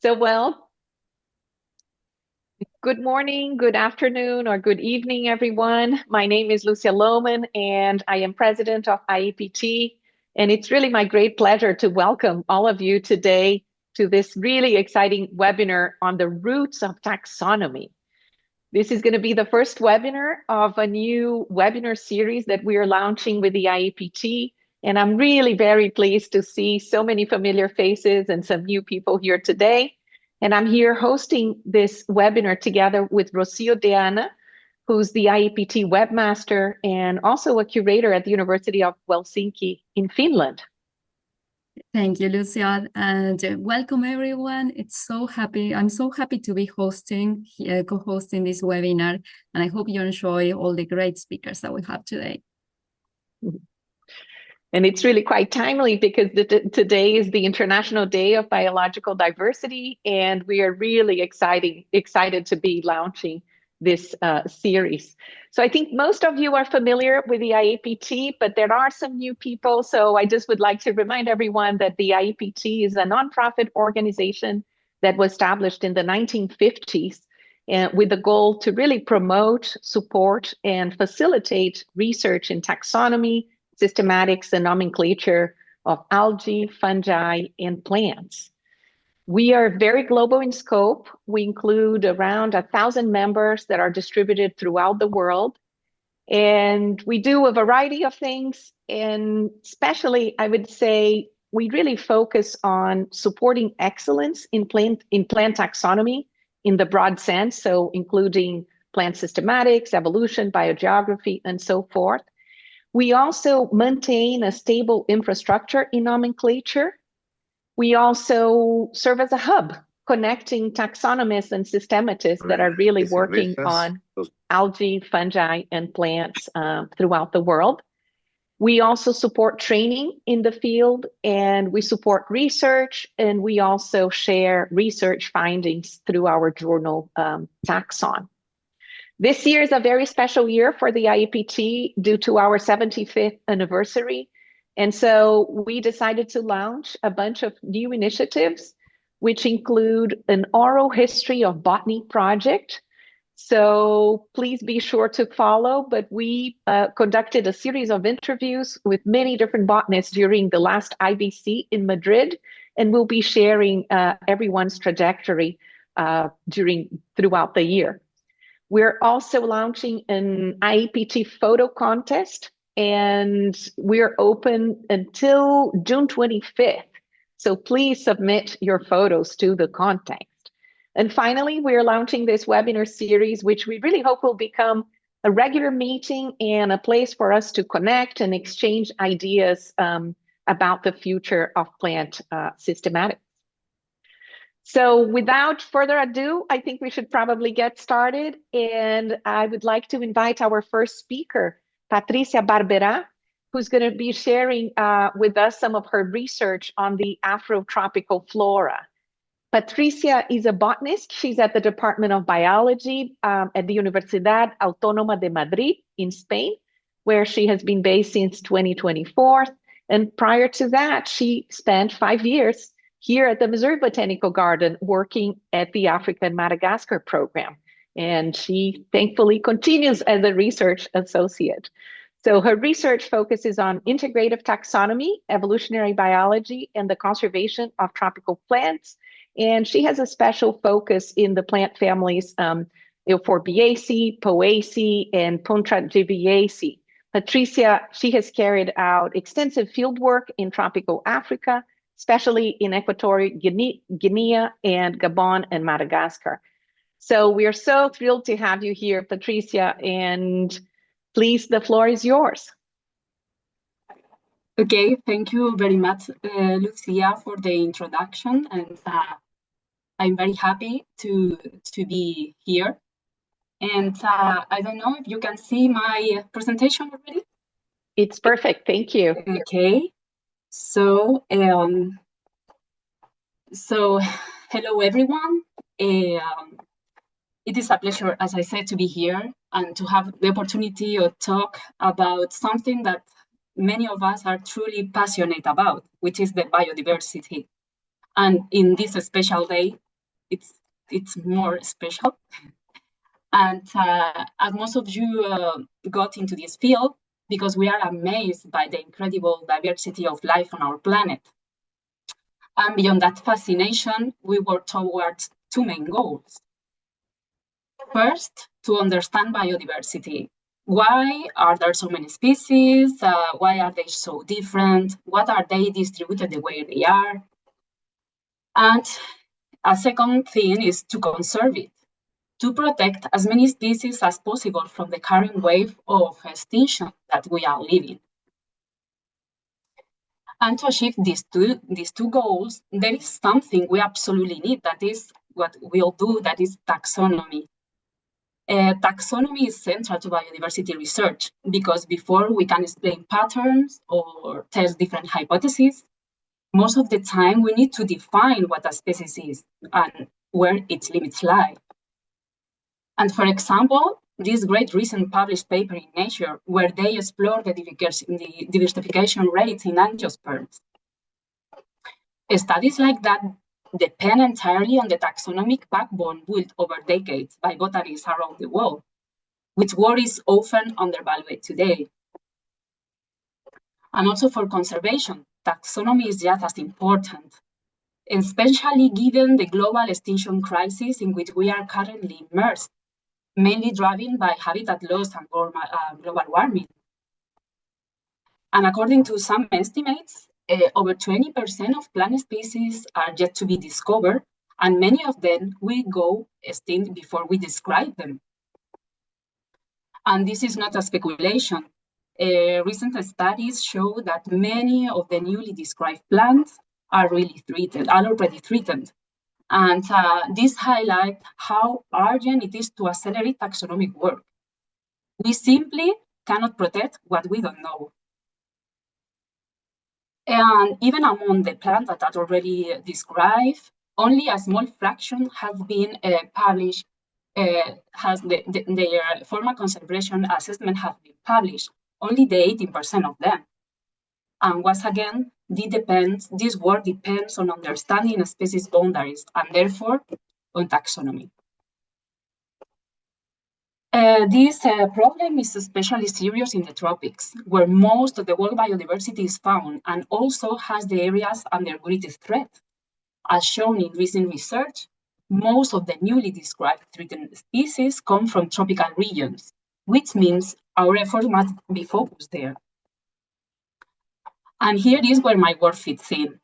Well, good morning, good afternoon, or good evening, everyone. My name is Lucia Lohman, and I am president of IAPT. And it's really my great pleasure to welcome all of you today to this really exciting webinar on the roots of taxonomy. This is going to be the first webinar of a new webinar series that we are launching with the IAPT. And I'm really very pleased to see so many familiar faces and some new people here today. And I'm here hosting this webinar together with Rocio Deana, who's the IAPT webmaster and also a curator at the University of Helsinki in Finland. Thank you, Lucia, and welcome everyone. I'm so happy to be co-hosting this webinar, and I hope you enjoy all the great speakers that we have today. And it's really quite timely because today is the International Day of Biological Diversity, and we are really excited to be launching this series. So I think most of you are familiar with the IAPT, but there are some new people. So I just would like to remind everyone that the IAPT is a nonprofit organization that was established in the 1950s with the goal to really promote, support, and facilitate research in taxonomy, systematics, and nomenclature of algae, fungi, and plants. We are very global in scope. We include around 1,000 members that are distributed throughout the world. And we do a variety of things. And especially, I would say, we really focus on supporting excellence in plant taxonomy in the broad sense, so including plant systematics, evolution, biogeography, and so forth. We also maintain a stable infrastructure in nomenclature. We also serve as a hub, connecting taxonomists and systematists that are really working on algae, fungi, and plants throughout the world. We also support training in the field, and we support research, and we also share research findings through our journal, Taxon. This year is a very special year for the IAPT due to our 75th anniversary. And so we decided to launch a bunch of new initiatives, which include an oral history of botany project. So please be sure to follow, but we conducted a series of interviews with many different botanists during the last IBC in Madrid, and we'll be sharing everyone's trajectory throughout the year. We're also launching an IAPT photo contest, and we're open until June 25th. So please submit your photos to the contest. And finally, we're launching this webinar series, which we really hope will become a regular meeting and a place for us to connect and exchange ideas about the future of plant systematics. So without further ado, I think we should probably get started. And I would like to invite our first speaker, Patricia Barberá, who's going to be sharing with us some of her research on the Afrotropical flora. Patricia is a botanist. She's at the Department of Biology at the Universidad Autónoma de Madrid in Spain, where she has been based since 2024. And prior to that, she spent 5 years here at the Missouri Botanical Garden working at the Africa and Madagascar program. And she thankfully continues as a research associate. So her research focuses on integrative taxonomy, evolutionary biology, and the conservation of tropical plants. And she has a special focus in the plant families Euphorbiaceae, Poaceae, and Pontragibiaceae. Patricia, she has carried out extensive fieldwork in tropical Africa, especially in Equatorial Guinea and Gabon and Madagascar. So we are so thrilled to have you here, Patricia, and please, the floor is yours. Okay, thank you very much, Lucia, for the introduction, and I'm very happy to be here. And I don't know if you can see my presentation already. It's perfect, thank you. Okay. So, hello everyone. It is a pleasure, as I said, to be here and to have the opportunity to talk about something that many of us are truly passionate about, which is the biodiversity. And in this special day, it's more special. And as most of you got into this field, because we are amazed by the incredible diversity of life on our planet. And beyond that fascination, we work towards two main goals. First, to understand biodiversity. Why are there so many species? Why are they so different? What are they distributed the way they are? And a second thing is to conserve it, to protect as many species as possible from the current wave of extinction that we are living. And to achieve these two goals, there is something we absolutely need, that is what we'll do, that is taxonomy. Taxonomy is central to biodiversity research because before we can explain patterns or test different hypotheses, most of the time we need to define what a species is and where its limits lie. And for example, this great recent published paper in Nature, where they explore the diversification rates in angiosperms. Studies like that depend entirely on the taxonomic backbone built over decades by botanists around the world, which worries often undervalued today. And also for conservation, taxonomy is just as important, especially given the global extinction crisis in which we are currently immersed, mainly driven by habitat loss and global warming. And according to some estimates, over 20% of plant species are yet to be discovered, and many of them will go extinct before we describe them. And this is not a speculation. Recent studies show that many of the newly described plants are already threatened. And this highlights how urgent it is to accelerate taxonomic work. We simply cannot protect what we don't know. And even among the plants that are already described, only a small fraction have been published, their formal conservation assessment have been published, only the 18% of them. And once again, this work depends on understanding species boundaries and therefore on taxonomy. This problem is especially serious in the tropics, where most of the world biodiversity is found and also has the areas under greatest threat. As shown in recent research, most of the newly described threatened species come from tropical regions, which means our efforts must be focused there. And here is where my work fits in.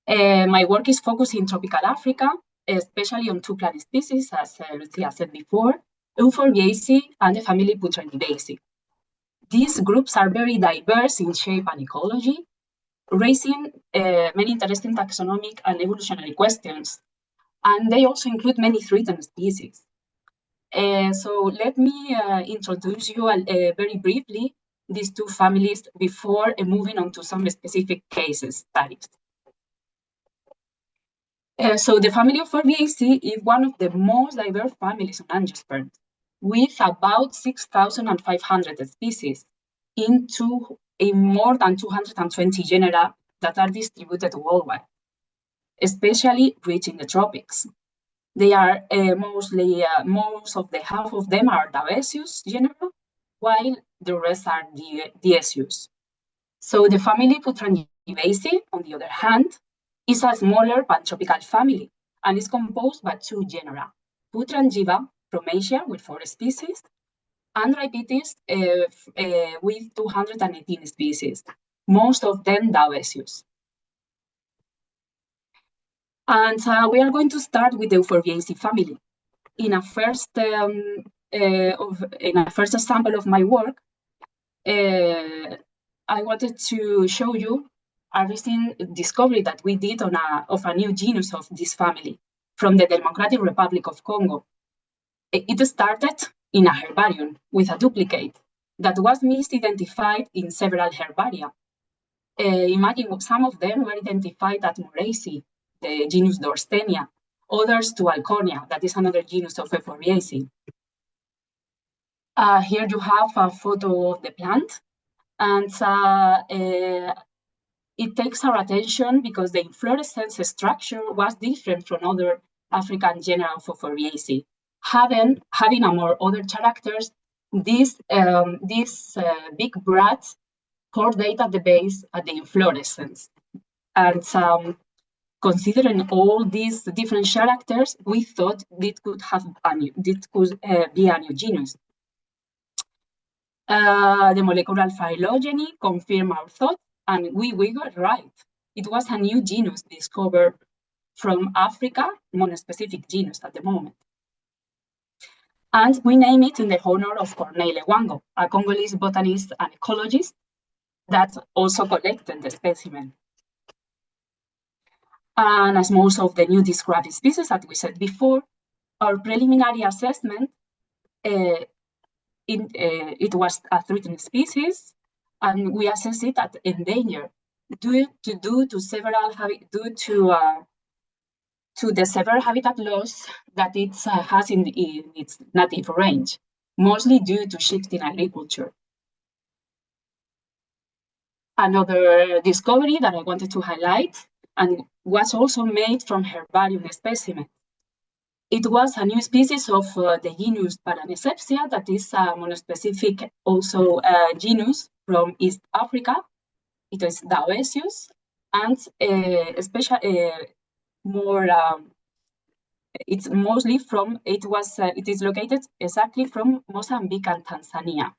My work is focused in tropical Africa, especially on two plant species, as Lucia said before, Euphorbiaceae and the family Putrangiaceae. These groups are very diverse in shape and ecology, raising many interesting taxonomic and evolutionary questions. And they also include many threatened species. So let me introduce you very briefly these two families before moving on to some specific cases studies. So the family of Euphorbiaceae is one of the most diverse families on angiosperms, with about 6,500 species in more than 220 genera that are distributed worldwide, especially rich in the tropics. They are half of them are Dioecious genera, while the rest are Dioecious. So the family Putrangiaceae, on the other hand, is a smaller pantropical family and is composed by two genera, Putrangiva from Asia with 4 species, and Rhypetes with 218 species, most of them Dioecious. And we are going to start with the Euphorbiaceae family. In a first example of my work, I wanted to show you a recent discovery that we did of a new genus of this family from the Democratic Republic of Congo. It started in a herbarium with a duplicate that was misidentified in several herbaria. Imagine some of them were identified as Moraceae, the genus Dorstenia, others to Alcornia, that is another genus of Euphorbiaceae. Here you have a photo of the plant, and it takes our attention because the inflorescence structure was different from other African genera Phoforiaceae. Having among other characters, these big bracts chordate at the base at the inflorescence. And considering all these different characters, we thought this could be a new genus. The molecular phylogeny confirmed our thought, and we got right. It was a new genus discovered from Africa, monospecific genus at the moment. And we name it in the honor of Corneille Wango, a Congolese botanist and ecologist that also collected the specimen. And as most of the new described species, as we said before, our preliminary assessment, it was a threatened species, and we assessed it as endangered due to the severe habitat loss that it has in its native range, mostly due to shifting agriculture. Another discovery that I wanted to highlight, and was also made from herbarium specimen. It was a new species of the genus Paranecepsia, that is a monospecific also genus from East Africa. It is Daoesius, and it's mostly from, it is located exactly from Mozambique and Tanzania.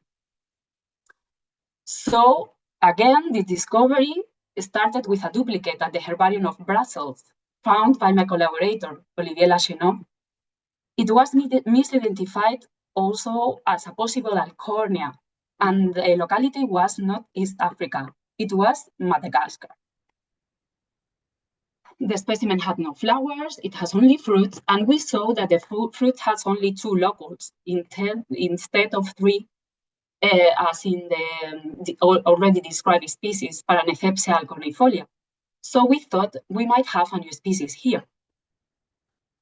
So again, the discovery started with a duplicate at the Herbarium of Brussels, found by my collaborator, Olivier Lachenot. It was misidentified also as a possible Alcornia, and the locality was not East Africa, it was Madagascar. The specimen had no flowers, it has only fruits, and we saw that the fruit has only 2 locules instead of 3, as in the already described species, Paranecepsia alcornifolia. So we thought we might have a new species here.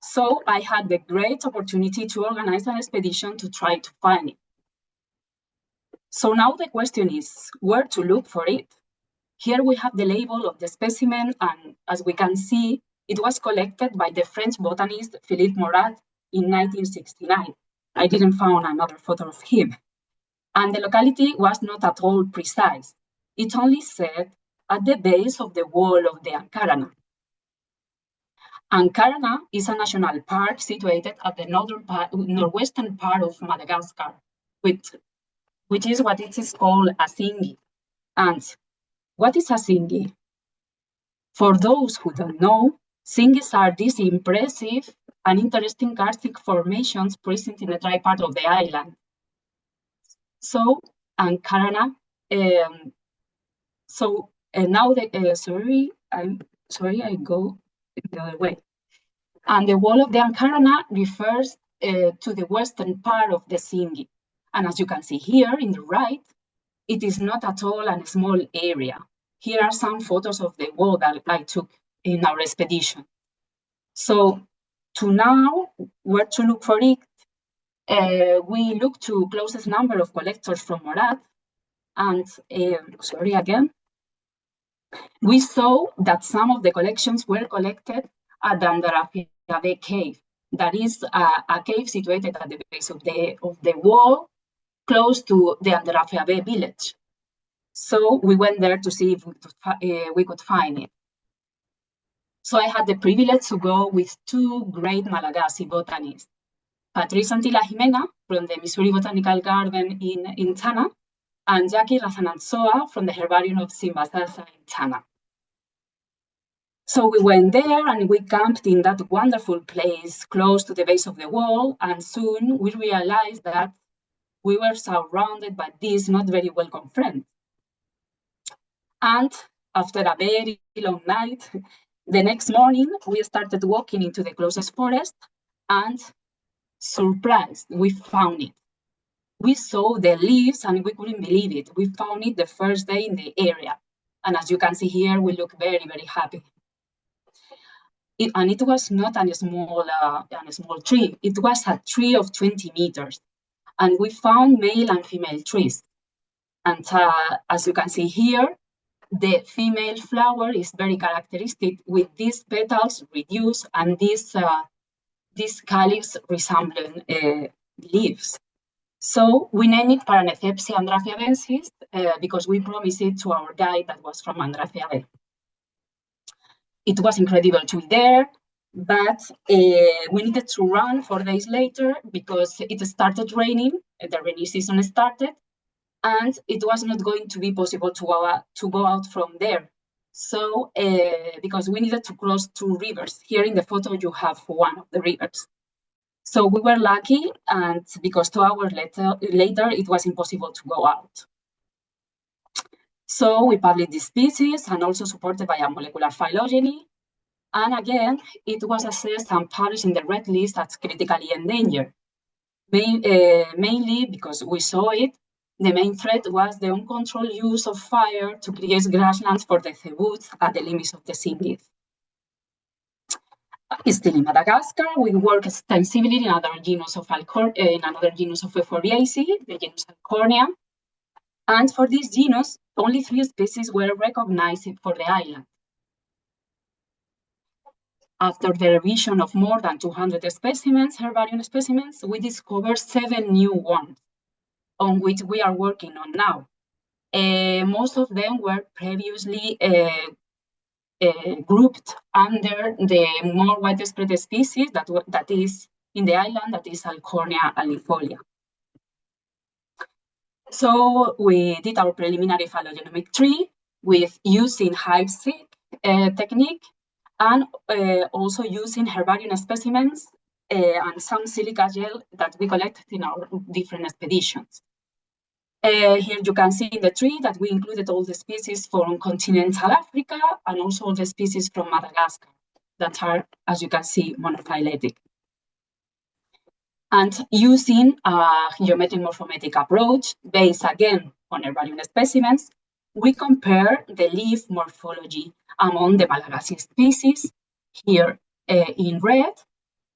So I had the great opportunity to organize an expedition to try to find it. So now the question is where to look for it. Here we have the label of the specimen, and as we can see, it was collected by the French botanist Philippe Morat in 1969. I didn't find another photo of him. And the locality was not at all precise. It only said at the base of the wall of the Ankarana. Ankarana is a national park situated at the northwestern part of Madagascar, which is what it is called a singi. And what is a singi? For those who don't know, singis are these impressive and interesting karstic formations present in the dry part of the island. So Ankarana, now I go the other way. And the wall of the Ankarana refers to the western part of the Singi. And as you can see here in the right, it is not at all a small area. Here are some photos of the wall that I took in our expedition. So to now, where to look for it, we look to closest number of collectors from Morat, and we saw that some of the collections were collected at the Andarafiabe cave. That is a cave situated at the base of the wall, close to the Andarafiabe village. So we went there to see if we could find it. So I had the privilege to go with 2 great Malagasy botanists, Patricia Jimena from the Missouri Botanical Garden in Tana, and Jackie Razanantsoa from the Herbarium of Simbasasa in Tana. So we went there and we camped in that wonderful place close to the base of the wall, and soon we realized that we were surrounded by these not very welcome friends. And after a very long night, the next morning we started walking into the closest forest, and surprised, we found it. We saw the leaves and we couldn't believe it. We found it the first day in the area. And as you can see here, we look very, very happy. And it was not a small tree. It was a tree of 20 meters. And we found male and female trees. And as you can see here, the female flower is very characteristic with these petals reduced and this these calyx resembling leaves. So we named it Paranethepsia andrathiabensis because we promised it to our guide that was from Andrathiae. It was incredible to be there, but we needed to run 4 days later because it started raining, the rainy season started, and it was not going to be possible to go out from there. So, because we needed to cross 2 rivers. Here in the photo, you have one of the rivers. So we were lucky, and because 2 hours later, it was impossible to go out. So we published this species and also supported by a molecular phylogeny. And again, it was assessed and published in the red list as critically endangered. Mainly because we saw it, the main threat was the uncontrolled use of fire to create grasslands for the cebus at the limits of the Singid. Still in Madagascar, we work extensively in another genus of Euphorbiaceae, the genus Alcornia. And for this genus, only 3 species were recognized for the island. After the revision of more than 200 specimens, herbarium specimens, we discovered 7 new ones on which we are working on now. Most of them were previously grouped under the more widespread species that is in the island, that is Alcornia allifolia. So we did our preliminary phylogenomic tree with using hive-seq technique and also using herbarium specimens and some silica gel that we collected in our different expeditions. Here you can see in the tree that we included all the species from continental Africa and also all the species from Madagascar that are, as you can see, monophyletic. And using a geometric morphometric approach based again on herbarium specimens, we compare the leaf morphology among the Malagasy species, here in red,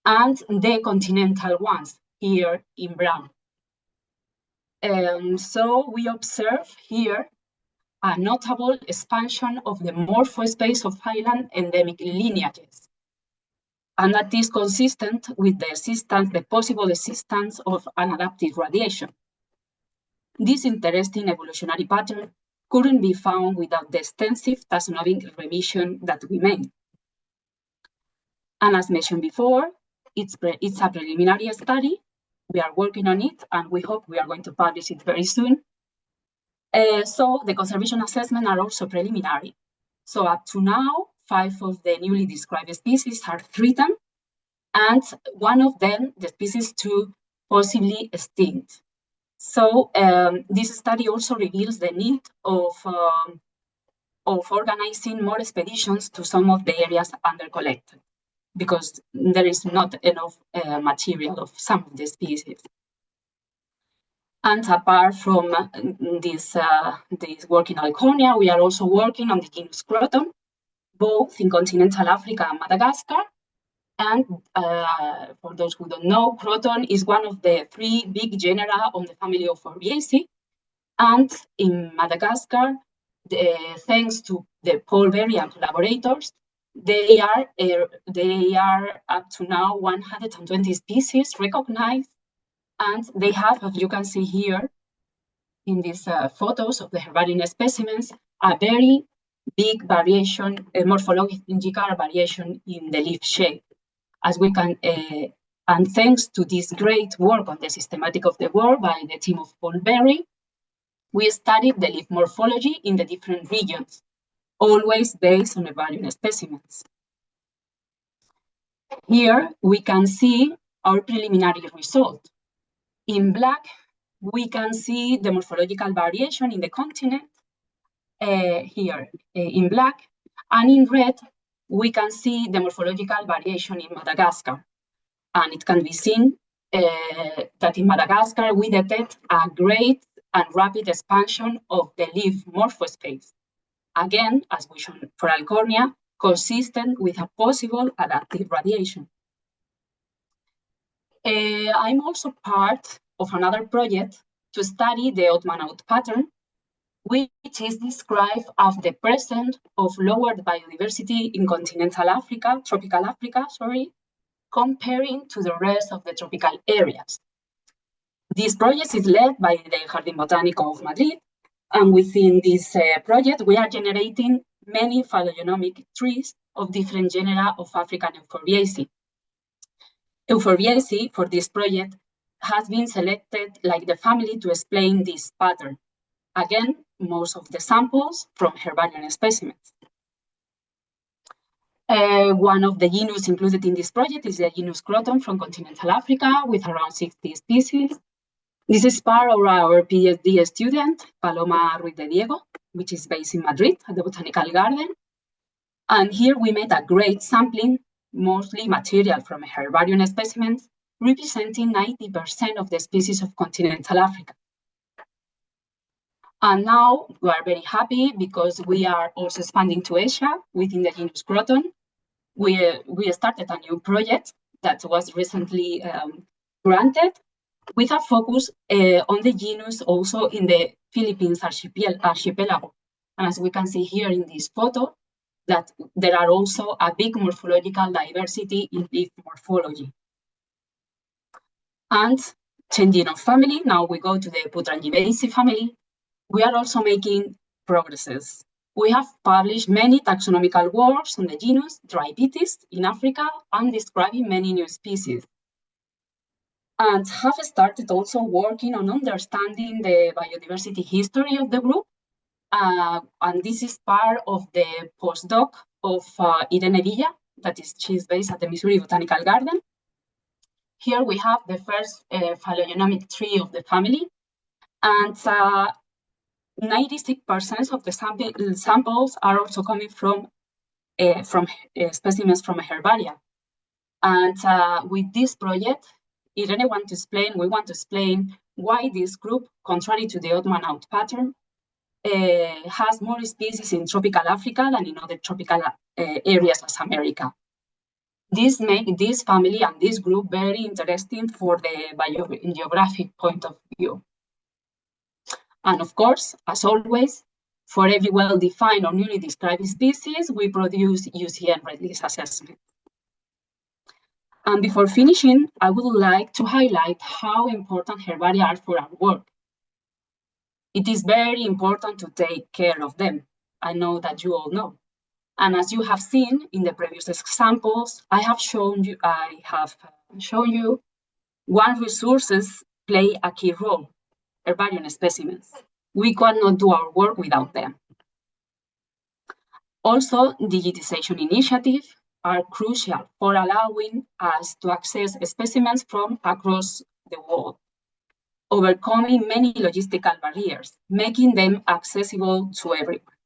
and the continental ones, here in brown. So we observe here a notable expansion of the morphospace of island endemic lineages, and that is consistent with the possible existence of unadaptive radiation. This interesting evolutionary pattern couldn't be found without the extensive taxonomic revision that we made. And as mentioned before, it's a preliminary study. We are working on it, and we hope we are going to publish it very soon. So the conservation assessments are also preliminary. So up to now, 5 of the newly described species are threatened, and one of them, the species 2, possibly extinct. So this study also reveals the need of organizing more expeditions to some of the areas under-collected, because there is not enough material of some of the species. And apart from this work in Alcornia, we are also working on the genus Croton, both in continental Africa and Madagascar. And for those who don't know, Croton is one of the 3 big genera on the family of Euphorbiaceae. And in Madagascar, thanks to the Paul Berry and collaborators, they are up to now 120 species recognized, and they have, as you can see here in these photos of the herbarium specimens, a very big variation, morphological variation in the leaf shape. As we can, and thanks to this great work on the systematic of the work by the team of Paul Berry, we studied the leaf morphology in the different regions, always based on herbarium specimens. Here we can see our preliminary result. In black, we can see the morphological variation in the continent, here in black, and in red, we can see the morphological variation in Madagascar. And it can be seen that in Madagascar, we detect a great and rapid expansion of the leaf morphospace. Again, as we shown for Alcornia, consistent with a possible adaptive radiation. I'm also part of another project to study the Otman-out pattern, which is described as the presence of lowered biodiversity in continental Africa, tropical Africa, comparing to the rest of the tropical areas. This project is led by the Jardín Botánico of Madrid, and within this project, we are generating many phylogenomic trees of different genera of African Euphorbiaceae. Euphorbiaceae for this project has been selected like the family to explain this pattern. Again, most of the samples from herbarium specimens. One of the genus included in this project is the genus Croton from continental Africa with around 60 species. This is part of our PhD student, Paloma Ruiz de Diego, which is based in Madrid at the Botanical Garden. And here we made a great sampling, mostly material from herbarium specimens, representing 90% of the species of continental Africa. And now we are very happy because we are also expanding to Asia within the genus Croton. We started a new project that was recently granted with a focus on the genus also in the Philippines archipelago. And as we can see here in this photo, that there are also a big morphological diversity in leaf morphology. And changing of family, now we go to the Putrangiaceae family. We are also making progresses. We have published many taxonomical works on the genus Drypetes in Africa and describing many new species. And have started also working on understanding the biodiversity history of the group. And this is part of the postdoc of Irene Villa, she's based at the Missouri Botanical Garden. Here we have the first phylogenomic tree of the family, and 96% of the samples are also coming from specimens from herbaria. And with this project, Irene we want to explain why this group, contrary to the odd man out pattern, has more species in tropical Africa than in other tropical areas as America. This makes this family and this group very interesting for the biogeographic point of view. And of course, as always, for every well-defined or newly described species, we produce UCN red list assessment. And before finishing, I would like to highlight how important herbaria are for our work. It is very important to take care of them. I know that you all know. And as you have seen in the previous examples, I have shown you what resources play a key role, herbarium specimens. We cannot do our work without them. Also, digitization initiatives are crucial for allowing us to access specimens from across the world, overcoming many logistical barriers, making them accessible to everyone.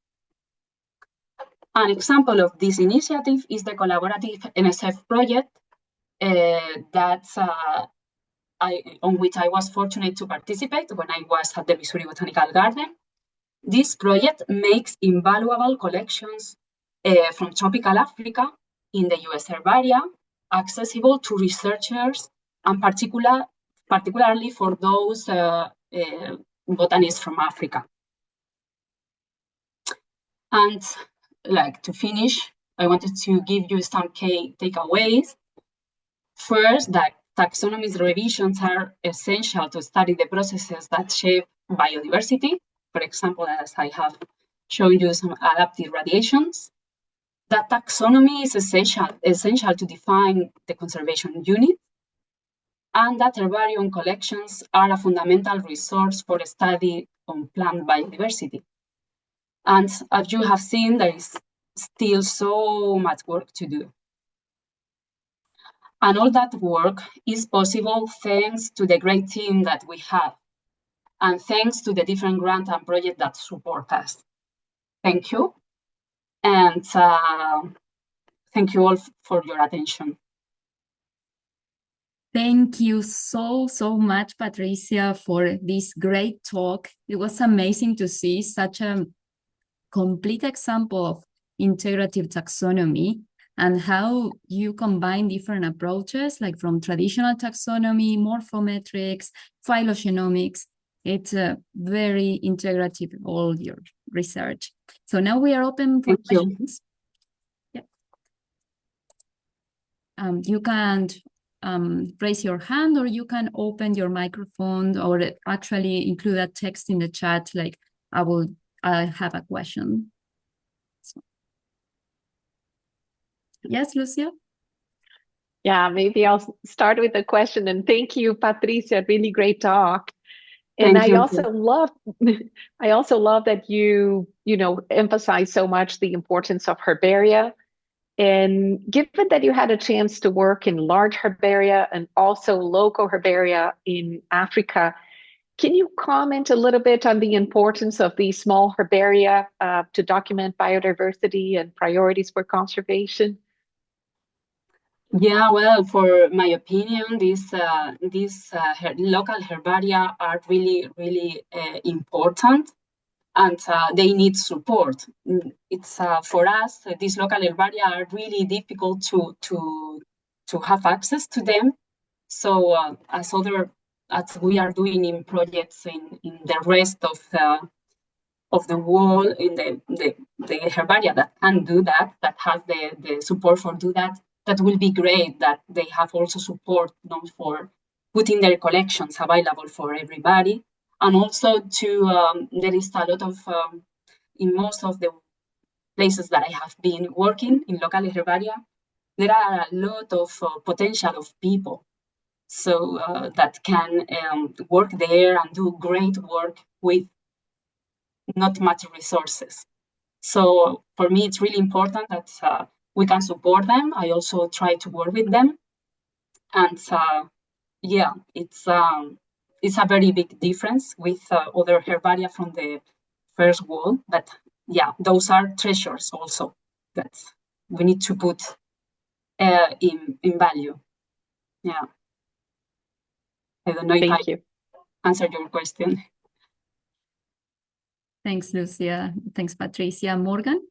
An example of this initiative is the collaborative NSF project on which I was fortunate to participate when I was at the Missouri Botanical Garden. This project makes invaluable collections from tropical Africa in the US herbaria accessible to researchers and particularly for those botanists from Africa. And like to finish, I wanted to give you some key takeaways. First, that taxonomy revisions are essential to study the processes that shape biodiversity. For example, as I have shown you some adaptive radiations. That taxonomy is essential to define the conservation unit, and that herbarium collections are a fundamental resource for a study on plant biodiversity. And as you have seen, there is still so much work to do. And all that work is possible thanks to the great team that we have, and thanks to the different grants and projects that support us. Thank you. And thank you all for your attention. Thank you so much, Patricia, for this great talk. It was amazing to see such a complete example of integrative taxonomy and how you combine different approaches, like from traditional taxonomy, morphometrics, phylogenomics. It's very integrative, all your research. So now we are open for questions. Yeah. you can raise your hand, or you can open your microphone, or actually include a text in the chat, like I have a question. So. Yes, Lucia? Yeah, maybe I'll start with a question. And thank you, Patricia. Really great talk. And Thank I you. also love, I also love that you emphasize so much the importance of herbaria. And given that you had a chance to work in large herbaria and also local herbaria in Africa, can you comment a little bit on the importance of these small herbaria to document biodiversity and priorities for conservation? Yeah, well, for my opinion, these local herbaria are really, really important, and they need support. It's for us, these local herbaria are really difficult to have access to them. So as we are doing in projects in the rest of the world, in the herbaria that can do that, that has the support for do that, that will be great. That they have also support, for putting their collections available for everybody, and also there is a lot of in most of the places that I have been working in local herbaria, there are a lot of potential of people, so that can work there and do great work with not much resources. So for me, it's really important that we can support them. I also try to work with them, and yeah, it's a very big difference with other herbaria from the first world. But yeah, those are treasures also that we need to put in value. Yeah, I don't know if Thank I you. answered your question. Thanks, Lucia. Thanks, Patricia. Morgan?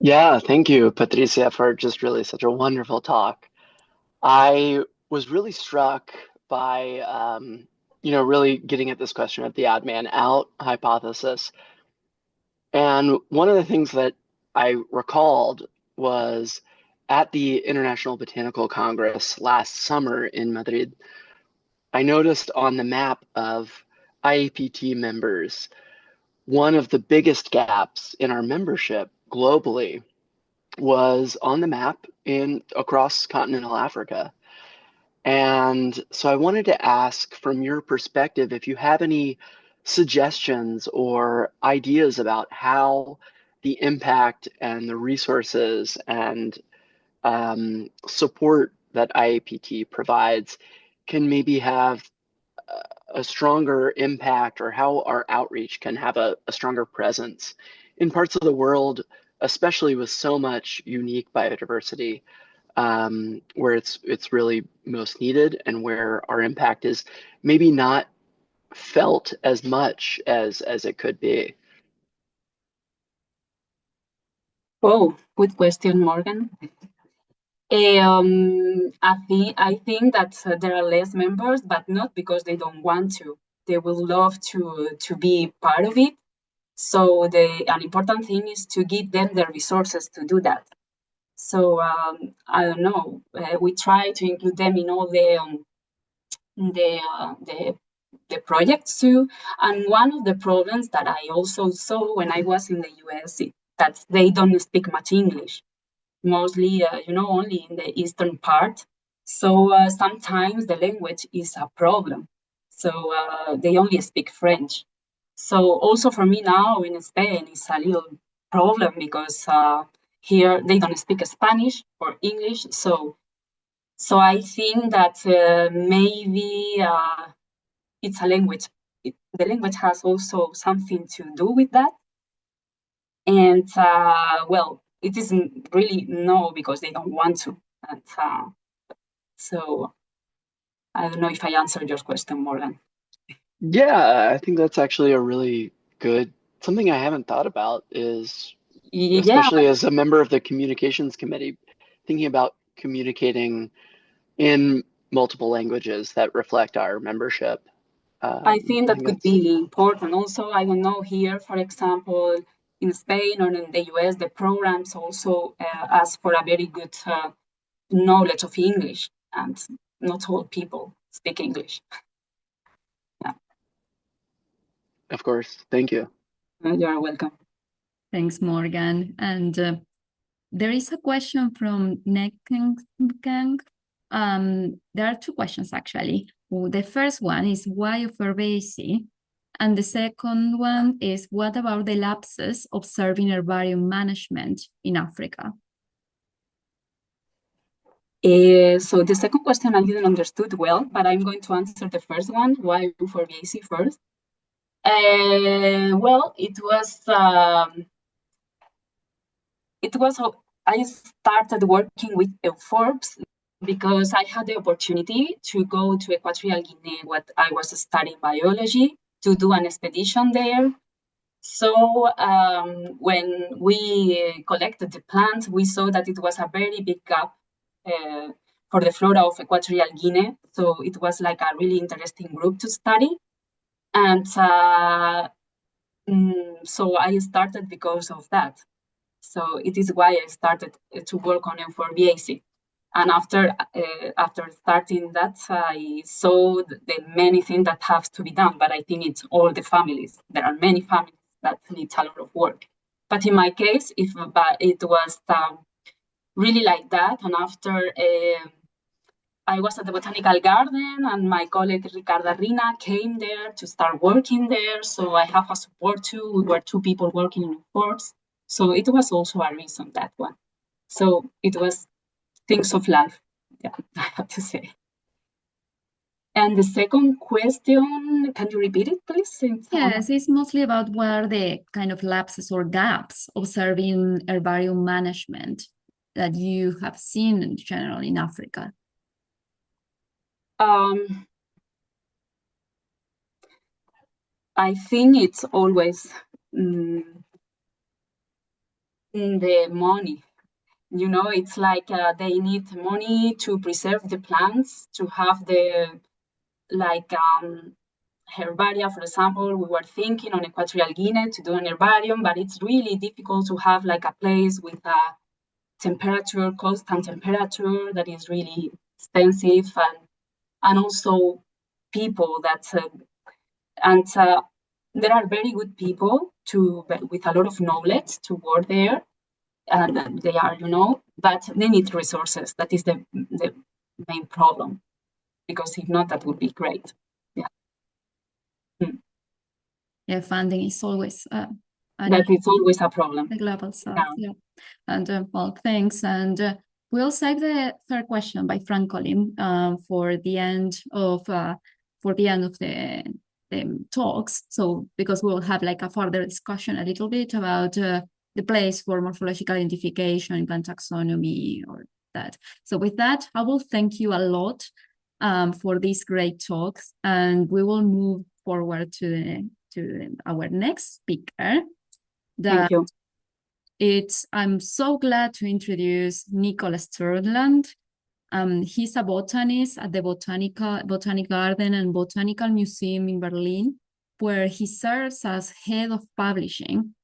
Yeah, thank you, Patricia, for just really such a wonderful talk. I was really struck by, really getting at this question of the odd man out hypothesis. And one of the things that I recalled was at the International Botanical Congress last summer in Madrid, I noticed on the map of IAPT members, one of the biggest gaps in our membership globally was on the map across continental Africa. And so I wanted to ask, from your perspective, if you have any suggestions or ideas about how the impact and the resources and support that IAPT provides can maybe have a stronger impact, or how our outreach can have a stronger presence in parts of the world, especially with so much unique biodiversity, where it's really most needed and where our impact is maybe not felt as much as it could be. Oh, good question, Morgan. I think that there are less members, but not because they don't want to. They will love to be part of it. So an important thing is to give them the resources to do that. So I don't know. We try to include them in all the projects too. And one of the problems that I also saw when I was in the US is that they don't speak much English, mostly, only in the eastern part. So sometimes the language is a problem. So they only speak French. So also for me now in Spain, it's a little problem because here they don't speak Spanish or English. So I think that maybe it's a language. The language has also something to do with that. And well, it isn't really no, because they don't want to. And so I don't know if I answered your question, Morgan. Yeah, I think that's actually a really good, something I haven't thought about is, Yeah, especially as a member of the communications committee, thinking about communicating in multiple languages that reflect our membership. I think that could that's... be important. Also, I don't know, here, for example, in Spain or in the US, the programs also ask for a very good knowledge of English, and not all people speak English. Yeah. Of course. Thank you. You're welcome. Thanks, Morgan. And there is a question from Nekeng. There are two questions, actually. The first one is why Fabaceae? And the second one is what about the lapses observed in herbarium management in Africa? So the second question I didn't understood well, but I'm going to answer the first one, why Fabaceae first. Well, I started working with euphorbs because I had the opportunity to go to Equatorial Guinea when I was studying biology to do an expedition there. So when we collected the plants, we saw that it was a very big gap for the flora of Equatorial Guinea. So it was like a really interesting group to study. And so I started because of that. So it is why I started to work on Fabaceae. And after starting that, I saw the many things that have to be done. But I think it's all the families. There are many families that need a lot of work. But in my case, it was really like that. And after I was at the botanical garden, and my colleague Ricardo Rina came there to start working there. So I have a support too. We were two people working in force. So it was also a reason, that one. So it was things of life, yeah, I have to say. And the second question, can you repeat it, please? Yes, it's mostly about what are the kind of lapses or gaps observed in herbarium management that you have seen in general in Africa. I think it's always the money. You know, it's like they need money to preserve the plants, to have the, like, herbaria, for example. We were thinking on Equatorial Guinea to do an herbarium, but it's really difficult to have like a place with a temperature, constant temperature, that is really expensive, and also people that, there are very good people with a lot of knowledge to work there. And they are, but they need resources. That is the main problem, because if not, that would be great. Yeah. Yeah, funding is always that is always a problem. The global south, yeah. And well, thanks. And we'll save the third question by Frank Colin for the end of the talks. So because we'll have like a further discussion a little bit about the place for morphological identification in plant taxonomy or that. So with that, I will thank you a lot for these great talks, and we will move forward to our next speaker. Thank you. I'm so glad to introduce Nicholas Turland. He's a botanist at the Botanic Garden and Botanical Museum in Berlin, where he serves as head of publishing.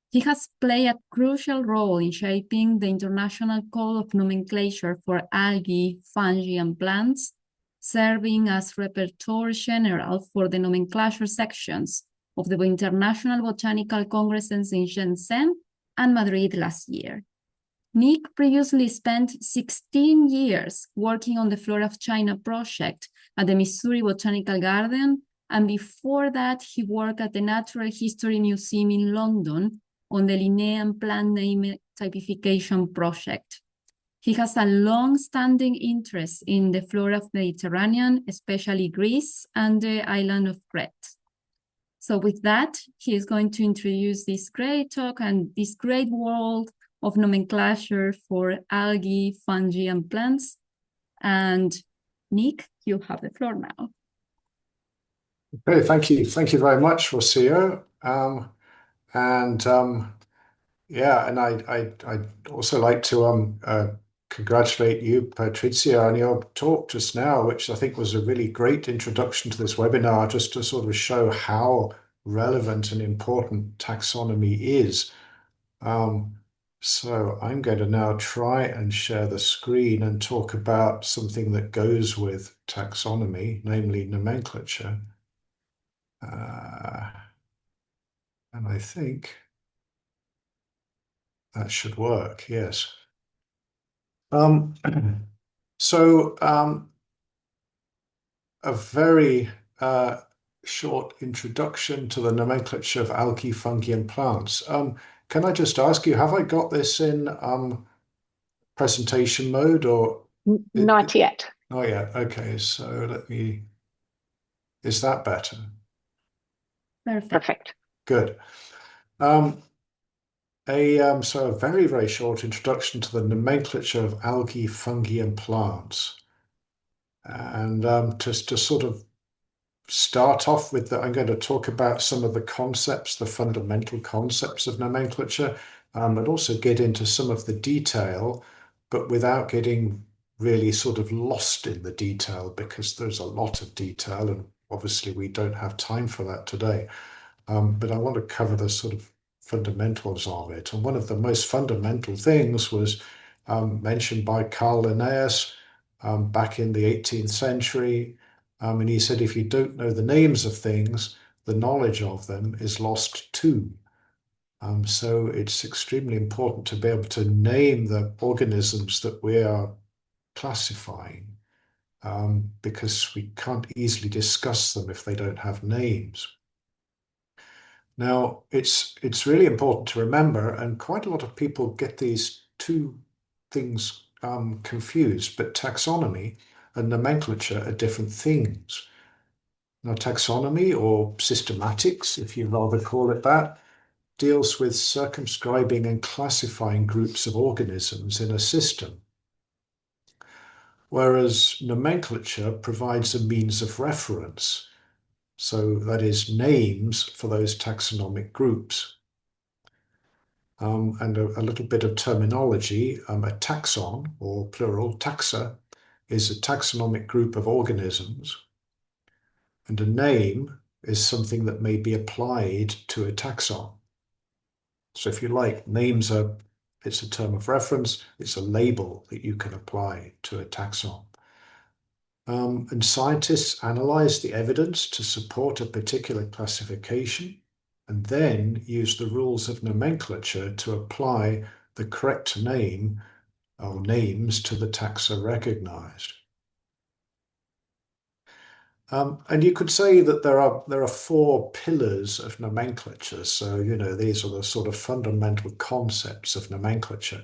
He has played a crucial role in shaping the International Code of Nomenclature for algae, fungi, and plants, serving as Rapporteur General for the nomenclature sections of the International Botanical Congresses in Shenzhen and Madrid last year. Nick previously spent 16 years working on the Flora of China project at the Missouri Botanical Garden, and before that, he worked at the Natural History Museum in London on the Linnean plant name typification project. He has a long-standing interest in the flora of the Mediterranean, especially Greece and the island of Crete. So with that, he is going to introduce this great talk and this great world of nomenclature for algae, fungi, and plants. And Nick, you have the floor now. Okay, thank you. Thank you very much, Rocio. Yeah, and I'd also like to congratulate you, Patricia, on your talk just now, which I think was a really great introduction to this webinar, just to sort of show how relevant and important taxonomy is So I'm going to now try and share the screen and talk about something that goes with taxonomy, namely nomenclature. And I think that should work, yes. A very short introduction to the nomenclature of algae, fungi, and plants. Can I just ask you, have I got this in presentation mode or? Not yet. Not yet. Okay, so is that better? Perfect. Good. So a very, very short introduction to the nomenclature of algae, fungi, and plants. And just to sort of start off with I'm going to talk about some of the concepts, the fundamental concepts of nomenclature, and also get into some of the detail, but without getting really sort of lost in the detail, because there's a lot of detail, and obviously we don't have time for that today. But I want to cover the sort of fundamentals of it. And one of the most fundamental things was mentioned by Carl Linnaeus back in the 18th century. And he said, if you don't know the names of things, the knowledge of them is lost too. So it's extremely important to be able to name the organisms that we are classifying, because we can't easily discuss them if they don't have names. Now, it's really important to remember, and quite a lot of people get these two things confused, but taxonomy and nomenclature are different things. Now, taxonomy, or systematics, if you rather call it that, deals with circumscribing and classifying groups of organisms in a system, whereas nomenclature provides a means of reference. So that is names for those taxonomic groups. And a little bit of terminology, a taxon, or plural taxa, is a taxonomic group of organisms. And a name is something that may be applied to a taxon. So if you like, it's a term of reference, it's a label that you can apply to a taxon. And scientists analyze the evidence to support a particular classification, and then use the rules of nomenclature to apply the correct name or names to the taxa recognized. And you could say that there are four pillars of nomenclature. So, these are the sort of fundamental concepts of nomenclature.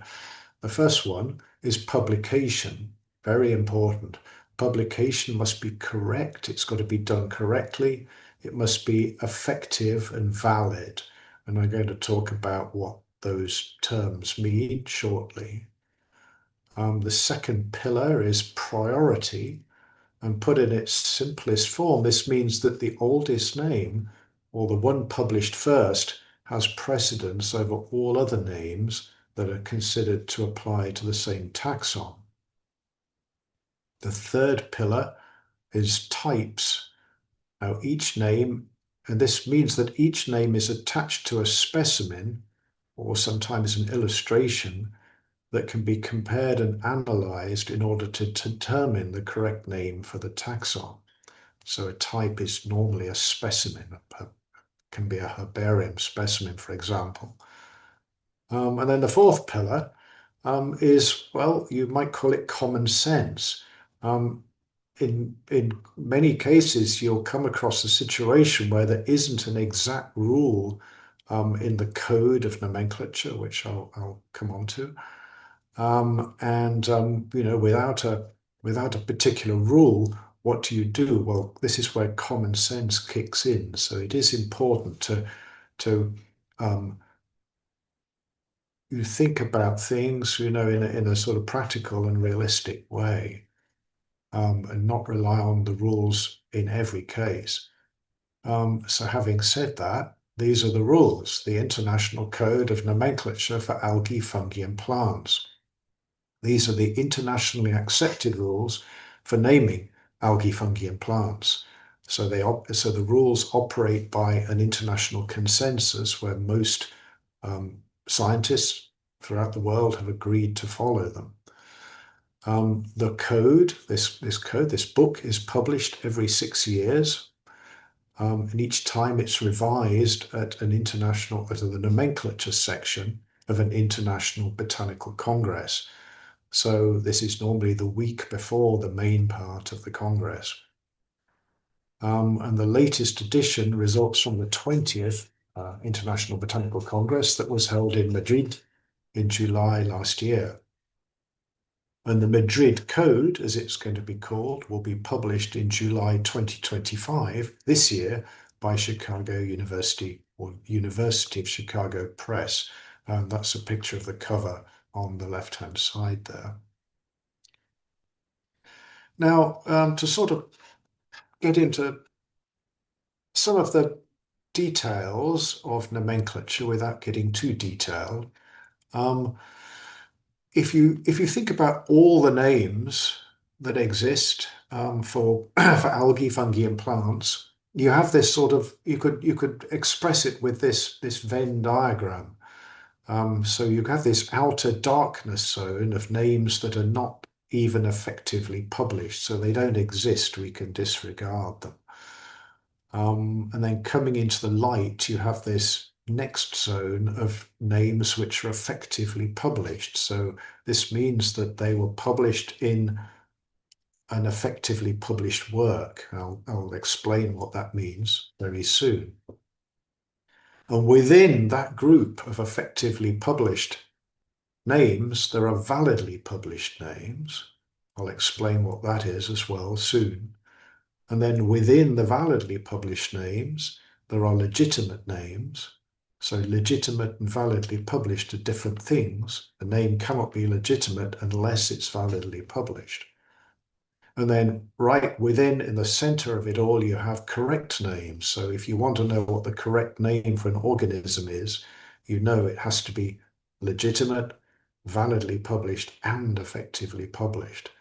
The first one is publication, very important. Publication must be correct. It's got to be done correctly. It must be effective and valid. And I'm going to talk about what those terms mean shortly. The second pillar is priority. And put in its simplest form, this means that the oldest name, or the one published first, has precedence over all other names that are considered to apply to the same taxon. The third pillar is types. Now each name, and this means that each name is attached to a specimen, or sometimes an illustration, that can be compared and analyzed in order to determine the correct name for the taxon. So a type is normally a specimen, can be a herbarium specimen, for example. And then the fourth pillar is, well, you might call it common sense. In many cases, you'll come across a situation where there isn't an exact rule in the code of nomenclature, which I'll come on to. Without a particular rule, what do you do? Well, this is where common sense kicks in. So it is important to you think about things, in a sort of practical and realistic way, and not rely on the rules in every case. So having said that, these are the rules, the International Code of Nomenclature for Algae, Fungi, and Plants. These are the internationally accepted rules for naming algae, fungi, and plants. So the rules operate by an international consensus where most scientists throughout the world have agreed to follow them. The code, this book is published every 6 years. And each time it's revised at the nomenclature section of an international botanical congress. So this is normally the week before the main part of the congress. And the latest edition results from the 20th International Botanical Congress that was held in Madrid in July last year. And the Madrid Code, as it's going to be called, will be published in July 2025, this year, by Chicago University or University of Chicago Press. And that's a picture of the cover on the left-hand side there. Now, to sort of get into some of the details of nomenclature without getting too detailed, if you think about all the names that exist for algae, fungi, and plants, you have this sort of you could express it with this Venn diagram. So you have this outer darkness zone of names that are not even effectively published, so they don't exist. We can disregard them. And then coming into the light, you have this next zone of names which are effectively published. So this means that they were published in an effectively published work. I'll explain what that means very soon. And within that group of effectively published names, there are validly published names. I'll explain what that is as well soon. And then within the validly published names, there are legitimate names. So legitimate and validly published are different things. A name cannot be legitimate unless it's validly published. And then right within, in the center of it all, you have correct names. So if you want to know what the correct name for an organism is, you know it has to be legitimate, validly published, and effectively published,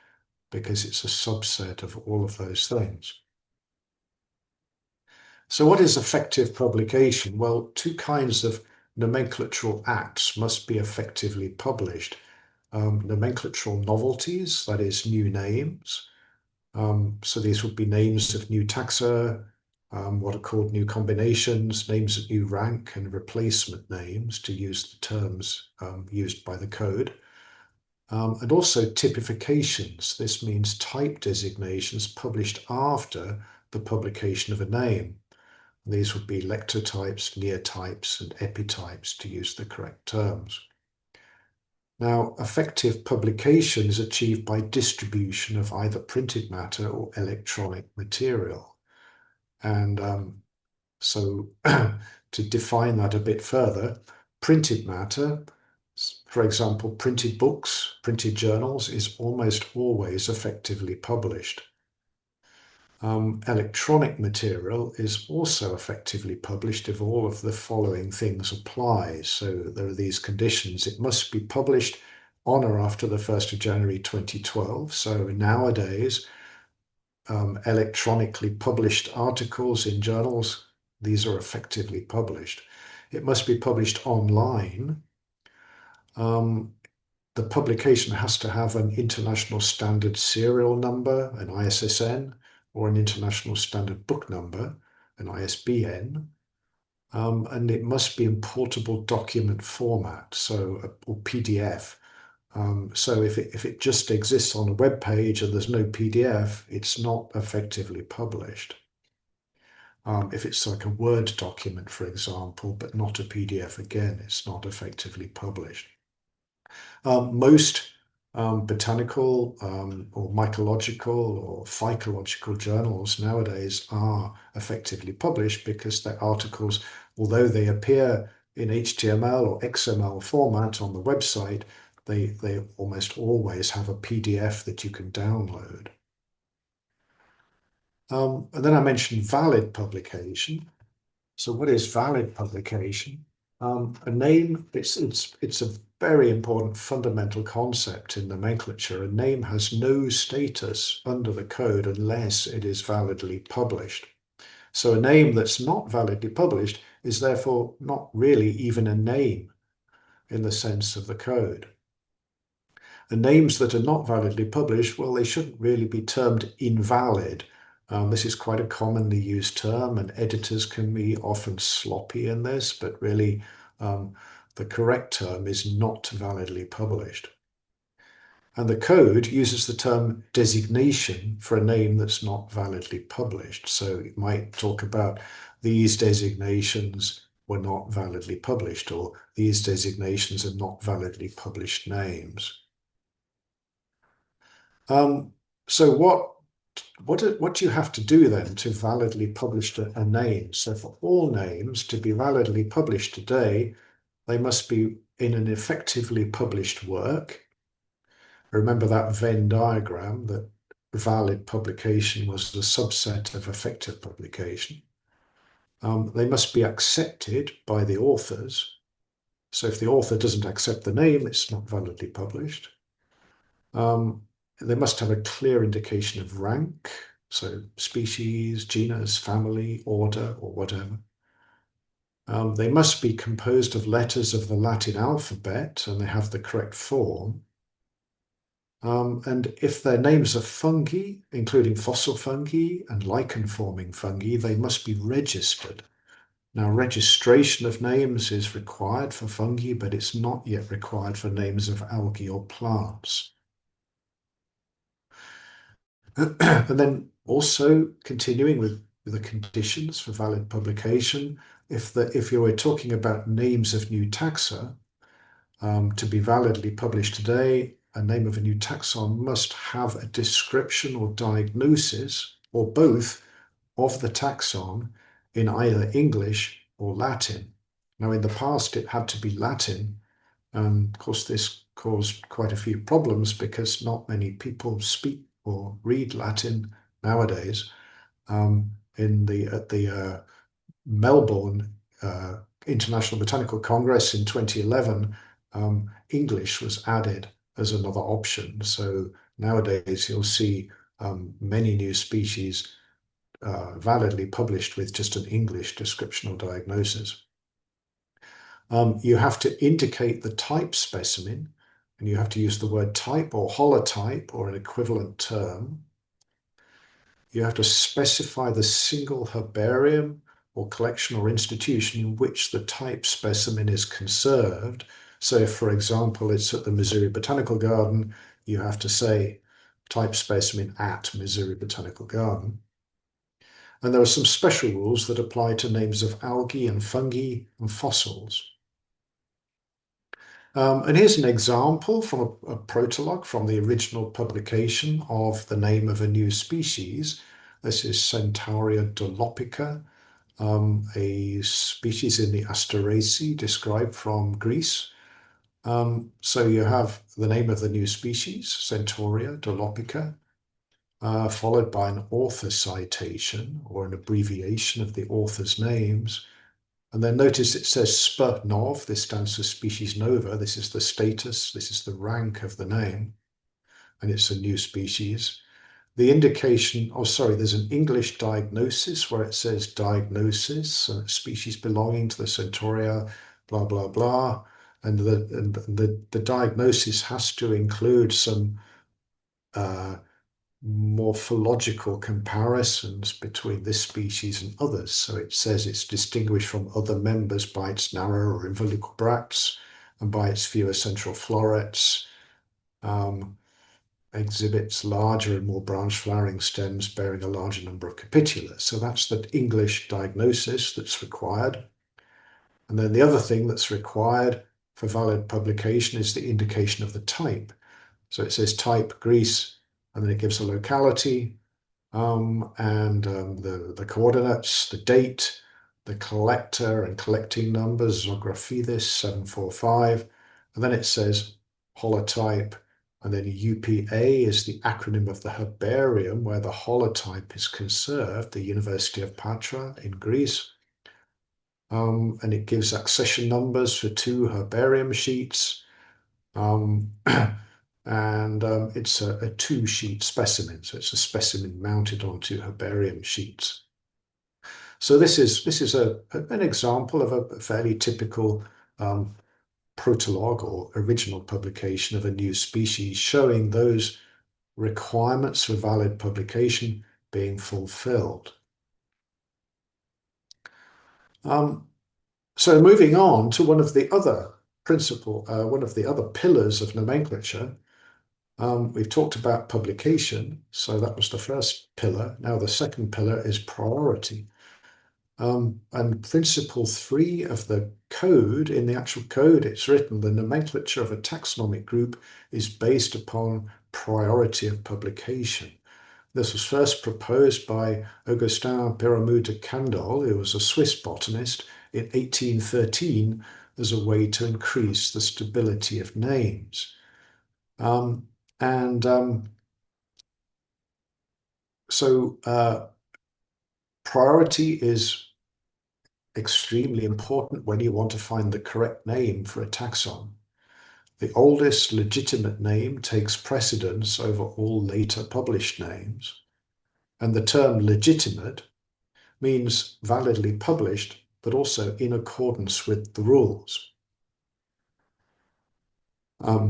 because it's a subset of all of those things. So what is effective publication? Well, two kinds of nomenclatural acts must be effectively published. Nomenclatural novelties, that is, new names. So these would be names of new taxa, what are called new combinations, names of new rank, and replacement names, to use the terms used by the code. And also typifications. This means type designations published after the publication of a name. These would be lectotypes, neotypes, and epitypes, to use the correct terms. Now, effective publication is achieved by distribution of either printed matter or electronic material. And so to define that a bit further, printed matter, for example, printed books, printed journals, is almost always effectively published. Electronic material is also effectively published if all of the following things apply. So there are these conditions. It must be published on or after the 1st of January 2012. So nowadays, electronically published articles in journals, these are effectively published. It must be published online. The publication has to have an international standard serial number, an ISSN, or an international standard book number, an ISBN, and it must be in portable document format, so or PDF. So if it just exists on a web page and there's no PDF, it's not effectively published. If it's like a Word document, for example, but not a PDF, again, it's not effectively published. Most botanical or mycological or phycological journals nowadays are effectively published because their articles, although they appear in HTML or XML format on the website, they almost always have a PDF that you can download. And then I mentioned valid publication. So what is valid publication? A name, it's a very important fundamental concept in nomenclature. A name has no status under the code unless it is validly published. So a name that's not validly published is therefore not really even a name. in the sense of the code. And names that are not validly published, well, they shouldn't really be termed invalid. This is quite a commonly used term, and editors can be often sloppy in this, but really the correct term is not validly published. And the code uses the term designation for a name that's not validly published. So it might talk about these designations were not validly published, or these designations are not validly published names. So what do you have to do then to validly publish a name? So for all names to be validly published today, they must be in an effectively published work. Remember that Venn diagram, that valid publication was the subset of effective publication. They must be accepted by the authors. So if the author doesn't accept the name, it's not validly published. They must have a clear indication of rank, so species, genus, family, order, or whatever. They must be composed of letters of the Latin alphabet, and they have the correct form. And if they're names of fungi, including fossil fungi and lichen-forming fungi, they must be registered. Now, registration of names is required for fungi, but it's not yet required for names of algae or plants. And then also continuing with the conditions for valid publication, if you were talking about names of new taxa, to be validly published today, a name of a new taxon must have a description or diagnosis, or both, of the taxon in either English or Latin. Now, in the past, it had to be Latin, and of course, this caused quite a few problems because not many people speak or read Latin nowadays. At the Melbourne International Botanical Congress in 2011, English was added as another option. So nowadays you'll see many new species validly published with just an English description or diagnosis. You have to indicate the type specimen, and you have to use the word type or holotype or an equivalent term. You have to specify the single herbarium or collection or institution in which the type specimen is conserved. So if, for example, it's at the Missouri Botanical Garden, you have to say type specimen at Missouri Botanical Garden. And there are some special rules that apply to names of algae and fungi and fossils. And here's an example from a protologue from the original publication of the name of a new species. This is Centaurea dolopica, a species in the Asteraceae described from Greece. So you have the name of the new species, Centaurea dolopica, followed by an author citation or an abbreviation of the author's names. And then notice it says sp. nov. This stands for species nova. This is the status. This is the rank of the name. And it's a new species. The indication, there's an English diagnosis where it says diagnosis, species belonging to the Centaurea, blah, blah, blah. And the diagnosis has to include some morphological comparisons between this species and others. So it says it's distinguished from other members by its narrow or umbilical bracts and by its fewer central florets, exhibits larger and more branch flowering stems bearing a larger number of capitula. So that's the English diagnosis that's required. And then the other thing that's required for valid publication is the indication of the type. So it says type Greece, and then it gives a locality the coordinates, the date, the collector and collecting numbers, Zographidis 745, and then it says holotype, and then UPA is the acronym of the herbarium where the holotype is conserved, the University of Patra in Greece, and it gives accession numbers for 2 herbarium sheets. It's a 2-sheet specimen, so it's a specimen mounted on 2 herbarium sheets. So this is an example of a fairly typical protologue or original publication of a new species, showing those requirements for valid publication being fulfilled. So moving on to one of the other pillars of nomenclature, we've talked about publication, so that was the first pillar. Now the second pillar is priority. And principle 3 of the code, in the actual code, it's written, the nomenclature of a taxonomic group is based upon priority of publication. This was first proposed by Augustin Pérameau de Candolle, who was a Swiss botanist, in 1813 as a way to increase the stability of names. So priority is extremely important when you want to find the correct name for a taxon. The oldest legitimate name takes precedence over all later published names. And the term legitimate means validly published, but also in accordance with the rules.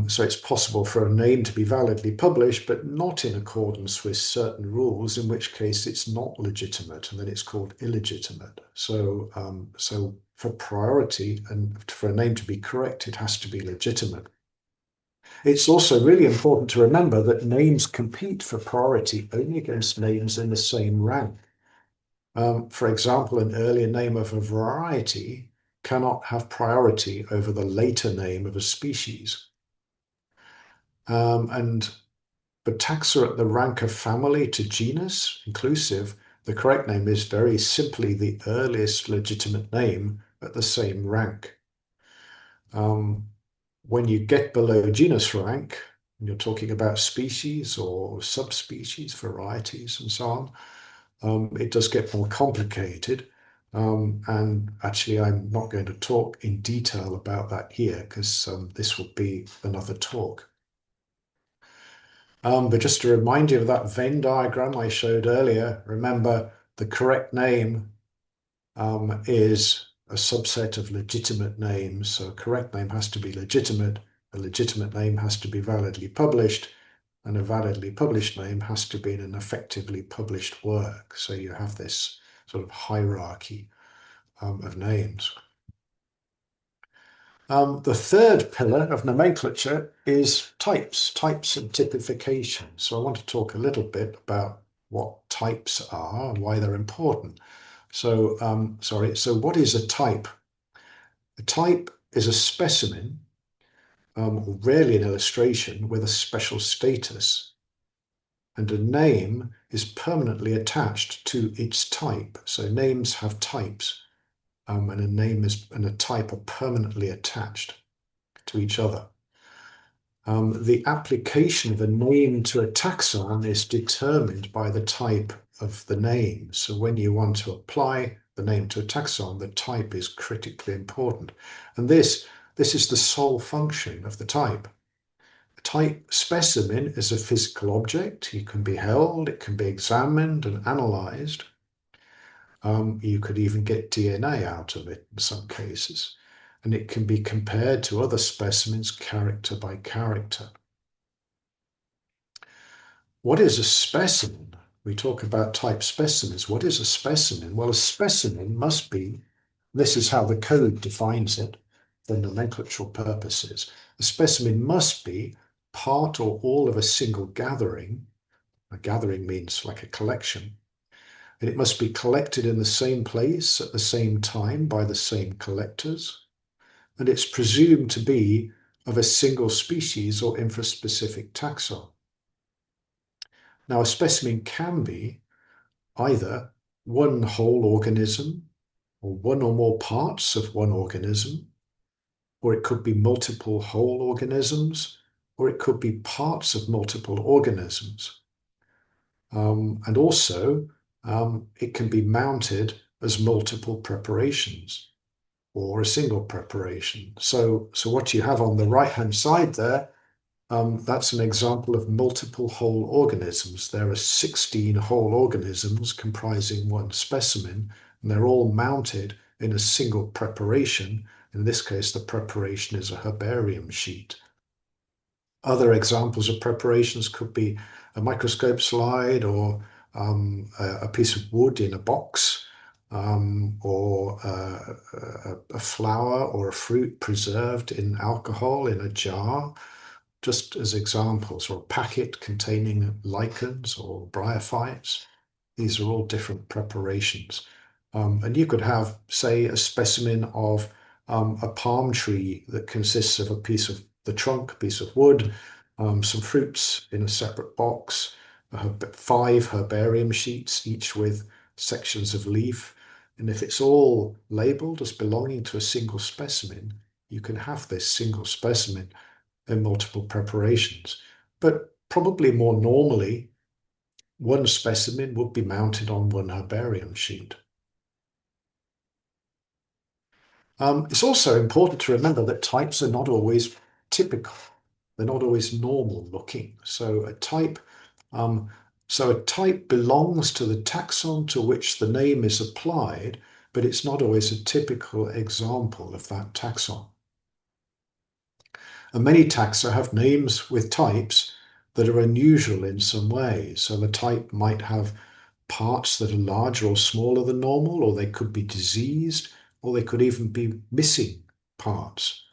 So it's possible for a name to be validly published, but not in accordance with certain rules, in which case it's not legitimate, and then it's called illegitimate. So for priority and for a name to be correct, it has to be legitimate. It's also really important to remember that names compete for priority only against names in the same rank. For example, an earlier name of a variety cannot have priority over the later name of a species. But taxa at the rank of family to genus inclusive, the correct name is very simply the earliest legitimate name at the same rank. When you get below genus rank, and you're talking about species or subspecies, varieties, and so on, it does get more complicated. And actually, I'm not going to talk in detail about that here because this will be another talk. But just to remind you of that Venn diagram I showed earlier, remember the correct name is a subset of legitimate names. So a correct name has to be legitimate, a legitimate name has to be validly published, and a validly published name has to be in an effectively published work. So you have this sort of hierarchy of names. The third pillar of nomenclature is types and typification. So I want to talk a little bit about what types are and why they're important. So, so what is a type? A type is a specimen, or rarely an illustration, with a special status. And a name is permanently attached to its type. So names have types. And a name and a type are permanently attached to each other. The application of a name to a taxon is determined by the type of the name. So when you want to apply the name to a taxon, the type is critically important. And this is the sole function of the type. A type specimen is a physical object. It can be held, it can be examined and analyzed. You could even get DNA out of it in some cases, and it can be compared to other specimens character by character. What is a specimen? We talk about type specimens. What is a specimen? Well, a specimen must be, this is how the code defines it for nomenclatural purposes. A specimen must be part or all of a single gathering. A gathering means like a collection. And it must be collected in the same place at the same time by the same collectors. And it's presumed to be of a single species or infraspecific taxon. Now, a specimen can be either one whole organism or one or more parts of one organism, or it could be multiple whole organisms, or it could be parts of multiple organisms. And also, it can be mounted as multiple preparations or a single preparation. So what you have on the right-hand side there, that's an example of multiple whole organisms. There are 16 whole organisms comprising one specimen, and they're all mounted in a single preparation In this case, the preparation is a herbarium sheet. Other examples of preparations could be a microscope slide, or a piece of wood in a box, or a flower or a fruit preserved in alcohol in a jar, just as examples, or a packet containing lichens or bryophytes. These are all different preparations. And you could have, say, a specimen of a palm tree that consists of a piece of the trunk, a piece of wood, some fruits in a separate box, 5 herbarium sheets, each with sections of leaf. And if it's all labeled as belonging to a single specimen, you can have this single specimen in multiple preparations. But probably more normally, one specimen would be mounted on one herbarium sheet. It's also important to remember that types are not always typical. They're not always normal looking. So a type belongs to the taxon to which the name is applied, but it's not always a typical example of that taxon. And many taxa have names with types that are unusual in some way. So the type might have parts that are larger or smaller than normal, or they could be diseased, or they could even be missing parts.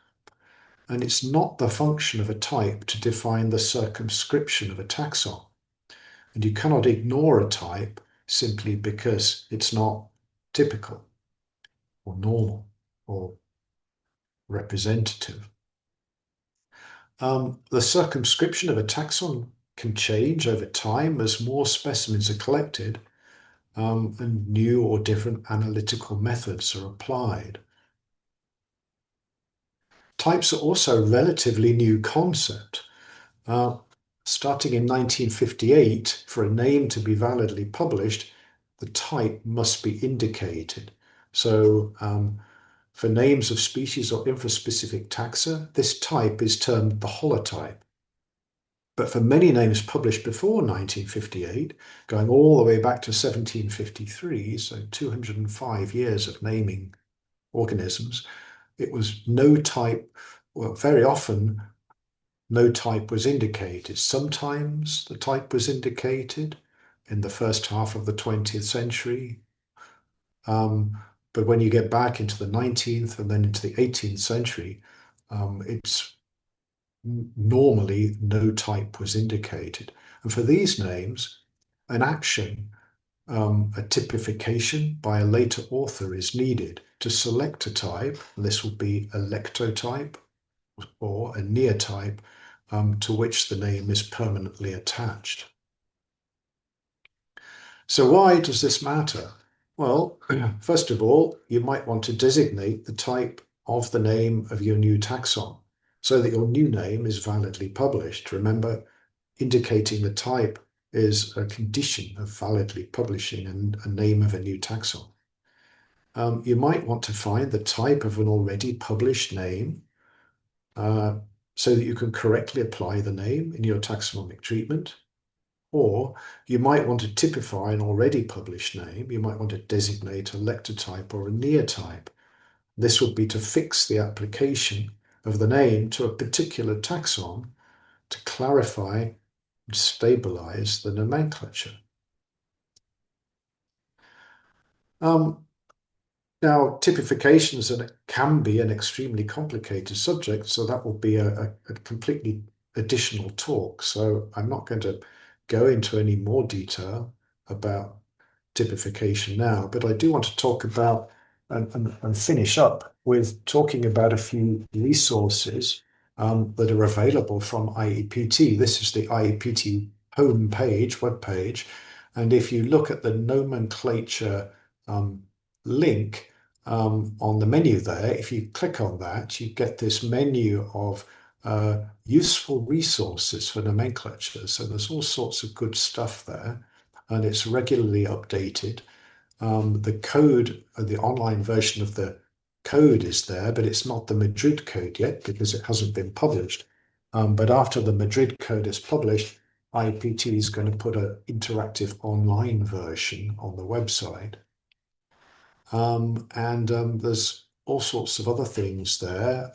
And it's not the function of a type to define the circumscription of a taxon. And you cannot ignore a type simply because it's not typical or normal or representative. The circumscription of a taxon can change over time as more specimens are collected, and new or different analytical methods are applied. Types are also a relatively new concept. Starting in 1958, for a name to be validly published, the type must be indicated. So for names of species or infraspecific taxa, this type is termed the holotype. But for many names published before 1958, going all the way back to 1753, so 205 years of naming organisms, it was no type. Well, very often no type was indicated. Sometimes the type was indicated in the first half of the 20th century. But when you get back into the 19th and then into the 18th century, it's normally no type was indicated. And for these names, an action, a typification by a later author is needed to select a type. And this will be a lectotype or a neotype, to which the name is permanently attached. So why does this matter? Well, first of all, you might want to designate the type of the name of your new taxon so that your new name is validly published. Remember, indicating the type is a condition of validly publishing a name of a new taxon. You might want to find the type of an already published name, so that you can correctly apply the name in your taxonomic treatment. Or you might want to typify an already published name. You might want to designate a lectotype or a neotype. This would be to fix the application of the name to a particular taxon to clarify and stabilize the nomenclature. Now, typifications can be an extremely complicated subject, so that will be a completely additional talk. So I'm not going to go into any more detail about typification now, but I do want to talk about and finish up with talking about a few resources that are available from IAPT. This is the IAPT homepage, webpage, and if you look at the nomenclature link on the menu there, if you click on that, you get this menu of useful resources for nomenclature. So there's all sorts of good stuff there, and it's regularly updated. The code, the online version of the code is there, but it's not the Madrid code yet because it hasn't been published. But after the Madrid code is published, IAPT is going to put an interactive online version on the website. There's all sorts of other things there,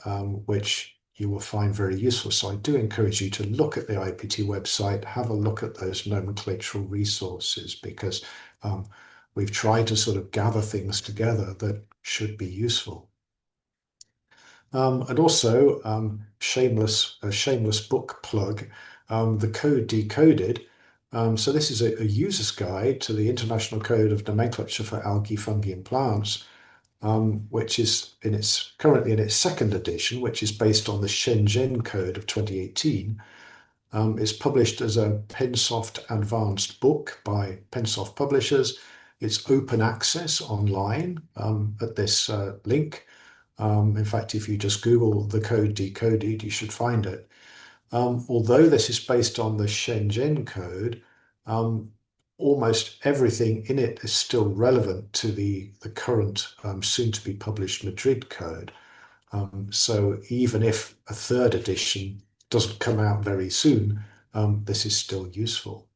which you will find very useful. So I do encourage you to look at the IAPT website, have a look at those nomenclatural resources, because we've tried to sort of gather things together that should be useful. And also, shameless book plug, the Code Decoded. So this is a user's guide to the International Code of Nomenclature for Algae, Fungi, and Plants, which is currently in its second edition, which is based on the Shenzhen Code of 2018. It's published as a Pensoft advanced book by Pensoft Publishers. It's open access online at this link. In fact, if you just Google the Code Decoded, you should find it. Although this is based on the Shenzhen Code, almost everything in it is still relevant to the current soon-to-be published Madrid Code. So even if a third edition doesn't come out very soon, this is still useful.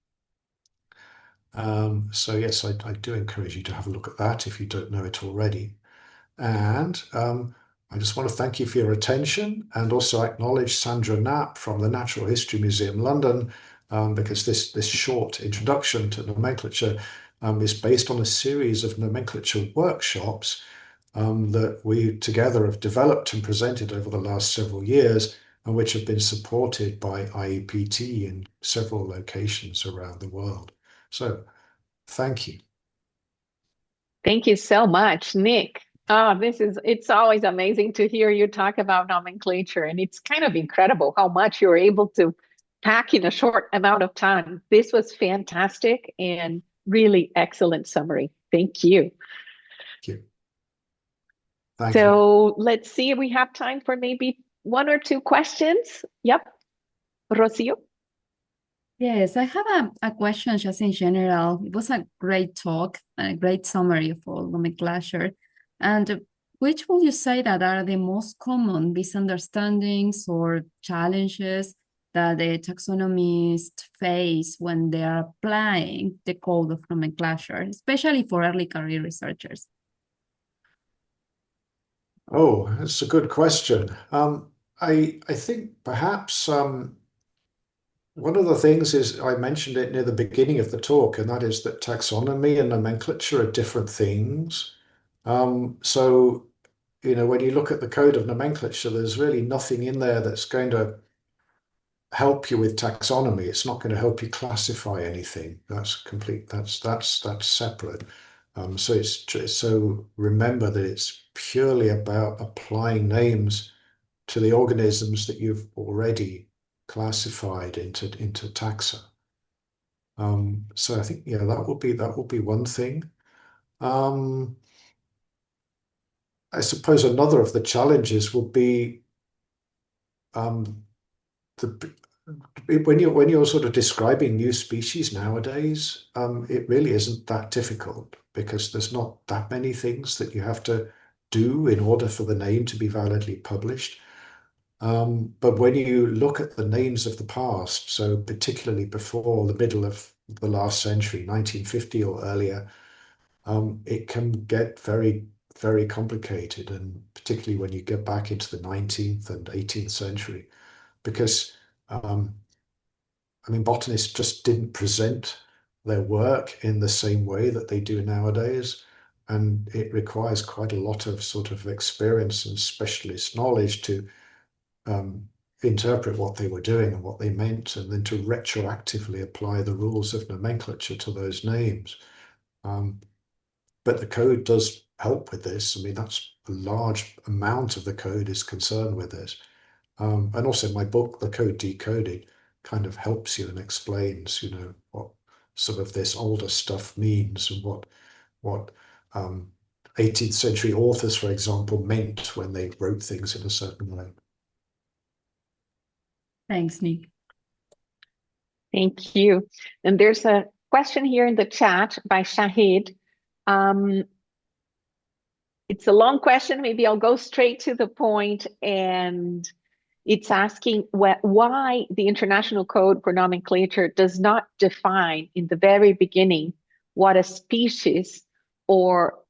So yes, I do encourage you to have a look at that if you don't know it already. And I just want to thank you for your attention, and also acknowledge Sandra Knapp from the Natural History Museum, London, because this short introduction to nomenclature is based on a series of nomenclature workshops that we together have developed and presented over the last several years, and which have been supported by IAPT in several locations around the world. So thank you. Thank you so much, Nick. Oh, it's always amazing to hear you talk about nomenclature, and it's kind of incredible how much you're able to pack in a short amount of time. This was fantastic and really excellent summary. Thank you. Thank you. Thank you. So let's see if we have time for maybe one or two questions. Yep. Rocio? Yes, I have a question just in general. It was a great talk, a great summary for nomenclature. And which would you say that are the most common misunderstandings or challenges that the taxonomists face when they are applying the code of nomenclature, especially for early career researchers? Oh, that's a good question. I think perhaps one of the things is, I mentioned it near the beginning of the talk, and that is that taxonomy and nomenclature are different things. So, when you look at the code of nomenclature, there's really nothing in there that's going to help you with taxonomy. It's not going to help you classify anything. That's complete. That's separate. So remember that it's purely about applying names to the organisms that you've already classified into taxa. So I think that will be one thing. I suppose another of the challenges will be when you're sort of describing new species nowadays, it really isn't that difficult, because there's not that many things that you have to do in order for the name to be validly published. But when you look at the names of the past, so particularly before the middle of the last century, 1950 or earlier, it can get very, very complicated, and particularly when you get back into the 19th and 18th century, because botanists just didn't present their work in the same way that they do nowadays. And it requires quite a lot of sort of experience and specialist knowledge to interpret what they were doing and what they meant, and then to retroactively apply the rules of nomenclature to those names. But the code does help with this. That's a large amount of the code is concerned with this. And also my book, The Code Decoded, kind of helps you and explains, what some of this older stuff means, and what 18th century authors, for example, meant when they wrote things in a certain way. Thanks, Nick. Thank you. And there's a question here in the chat by Shahid. It's a long question. Maybe I'll go straight to the point. And it's asking why the International Code for Nomenclature does not define in the very beginning what a species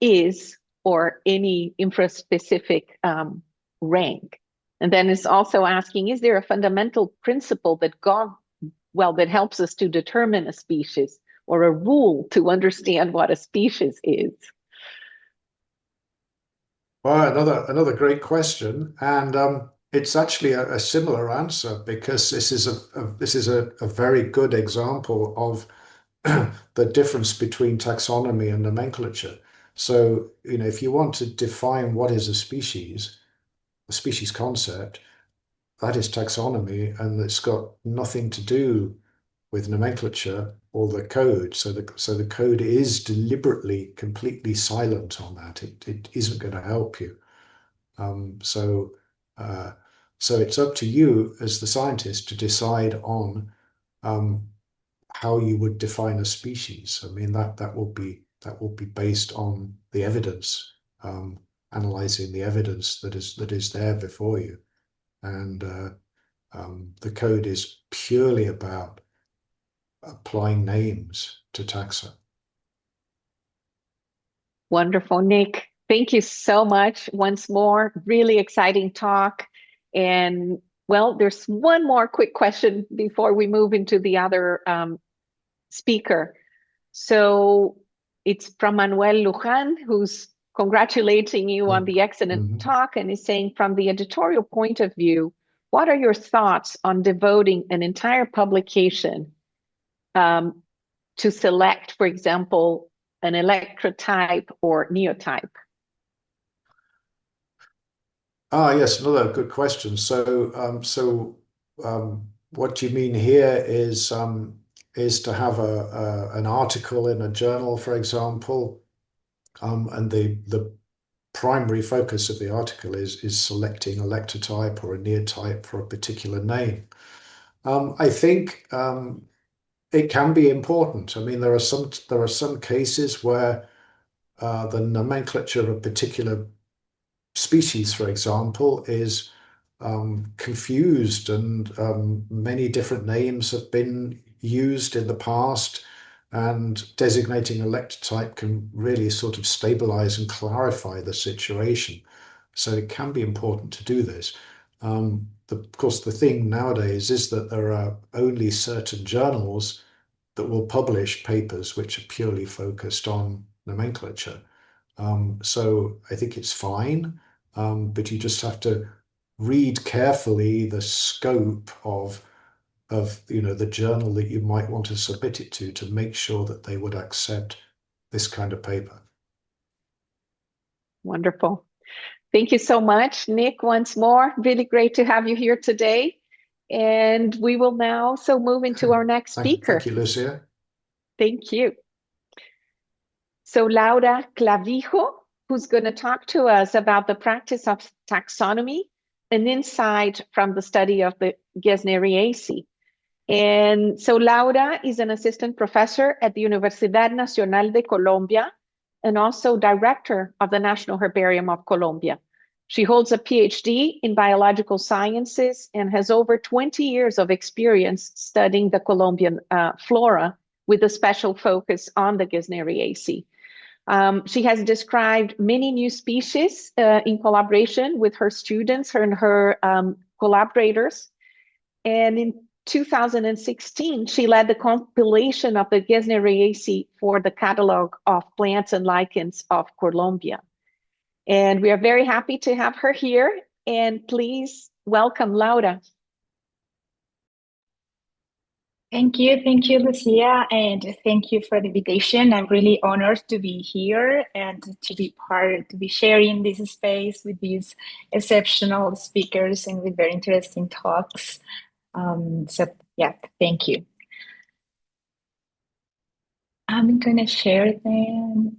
is or any infraspecific rank. And then it's also asking, is there a fundamental principle that that helps us to determine a species, or a rule to understand what a species is? Well, another great question, and it's actually a similar answer, because this is a very good example of the difference between taxonomy and nomenclature. So, if you want to define what is a species concept, that is taxonomy, and it's got nothing to do with nomenclature or the code. So the code is deliberately completely silent on that. It isn't going to help you. So it's up to you as the scientist to decide on how you would define a species. I mean, that will be based on the evidence, analyzing the evidence that is there before you, and the code is purely about applying names to taxa. Wonderful, Nick. Thank you so much once more. Really exciting talk. And well, there's one more quick question before we move into the other speaker. So it's from Manuel Luján, who's congratulating you on the excellent talk, and is saying, from the editorial point of view, what are your thoughts on devoting an entire publication to select, for example, an electrotype or neotype? Yes, another good question. So, what you mean here is to have an article in a journal, for example, and the primary focus of the article is selecting a lectotype or a neotype for a particular name. I think it can be important. I mean, there are some cases where the nomenclature of a particular species, for example, is confused, and many different names have been used in the past, and designating a lectotype can really sort of stabilize and clarify the situation. So it can be important to do this. Of course, the thing nowadays is that there are only certain journals that will publish papers which are purely focused on nomenclature. So I think it's fine, but you just have to read carefully the scope of the journal that you might want to submit it to make sure that they would accept this kind of paper. Wonderful. Thank you so much, Nick, once more. Really great to have you here today. And we will now move into our next speaker. Thank you, Lucia. Thank you. So Laura Clavijo, who's going to talk to us about the practice of taxonomy, an insight from the study of the Gesneriaceae. And so Laura is an assistant professor at the Universidad Nacional de Colombia, and also director of the National Herbarium of Colombia. She holds a PhD in biological sciences and has over 20 years of experience studying the Colombian flora, with a special focus on the Gesneriaceae. She has described many new species in collaboration with her students and her collaborators. And in 2016, she led the compilation of the Gesneriaceae for the Catalog of Plants and Lichens of Colombia. And we are very happy to have her here. And please welcome Laura. Thank you, Lucia, and thank you for the invitation. I'm really honored to be here and to be sharing this space with these exceptional speakers and with very interesting talks. So yeah, thank you. I'm going to share them.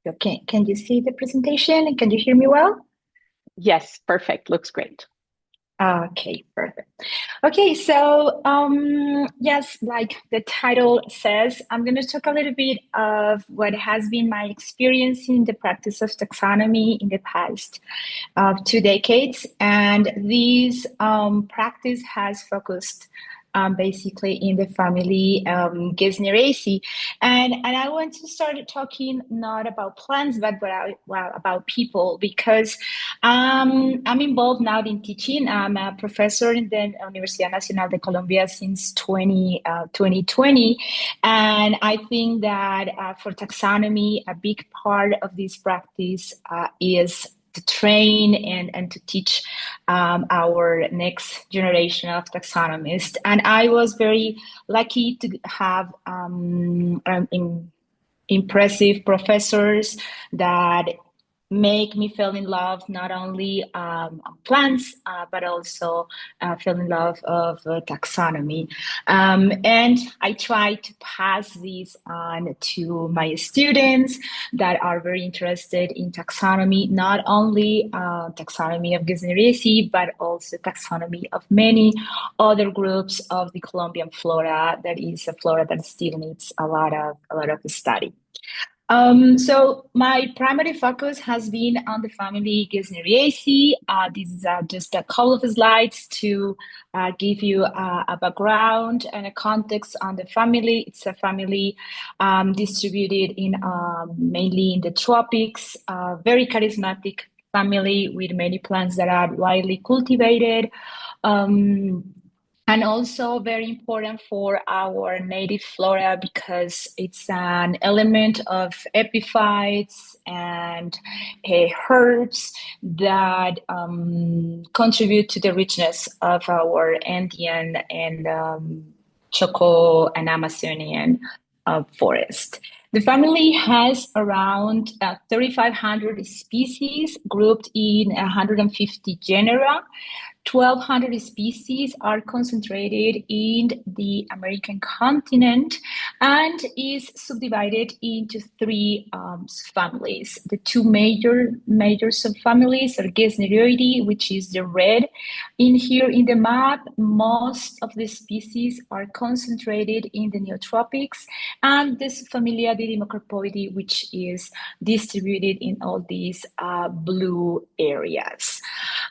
Okay, can you see the presentation and can you hear me well? Yes, perfect. Looks great. Okay, perfect. Okay, so yes, like the title says, I'm going to talk a little bit of what has been my experience in the practice of taxonomy in the past 2 decades. And this practice has focused basically in the family Gesneriaceae. And I want to start talking not about plants, but about people, because I'm involved now in teaching. I'm a professor in the Universidad Nacional de Colombia since 2020. And I think that for taxonomy, a big part of this practice is to train and to teach our next generation of taxonomists. And I was very lucky to have impressive professors that make me feel in love not only plants, but also feel in love of taxonomy. And I try to pass this on to my students that are very interested in taxonomy, not only taxonomy of Gesneriaceae, but also taxonomy of many other groups of the Colombian flora. That is a flora that still needs a lot of study. So my primary focus has been on the family Gesneriaceae. This is just a couple of slides to give you a background and a context on the family. It's a family distributed in mainly in the tropics, very charismatic family with many plants that are widely cultivated. And also very important for our native flora because it's an element of epiphytes and herbs that contribute to the richness of our Andean and Choco and Amazonian forest. The family has around 3,500 species grouped in 150 genera. 1,200 species are concentrated in the American continent and is subdivided into three families. The two major subfamilies are Gesneriaceae, which is the red in here in the map. Most of the species are concentrated in the neotropics, and the subfamilia Didymocropoides, which is distributed in all these blue areas.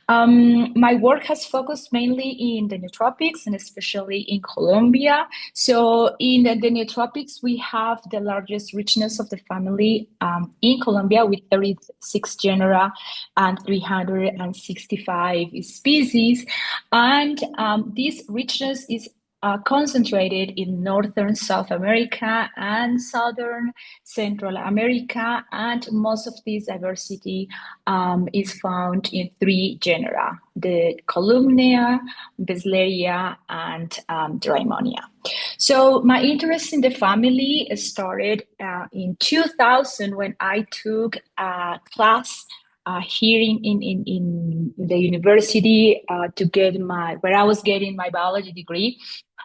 My work has focused mainly in the neotropics and especially in Colombia. So in the neotropics, we have the largest richness of the family in Colombia with 36 genera and 365 species. And this richness is concentrated in northern South America and southern Central America, and most of this diversity is found in three genera: the Columnea, Besleria, and Dreymonia. So my interest in the family started in 2000 when I took a class here in the university where I was getting my biology degree.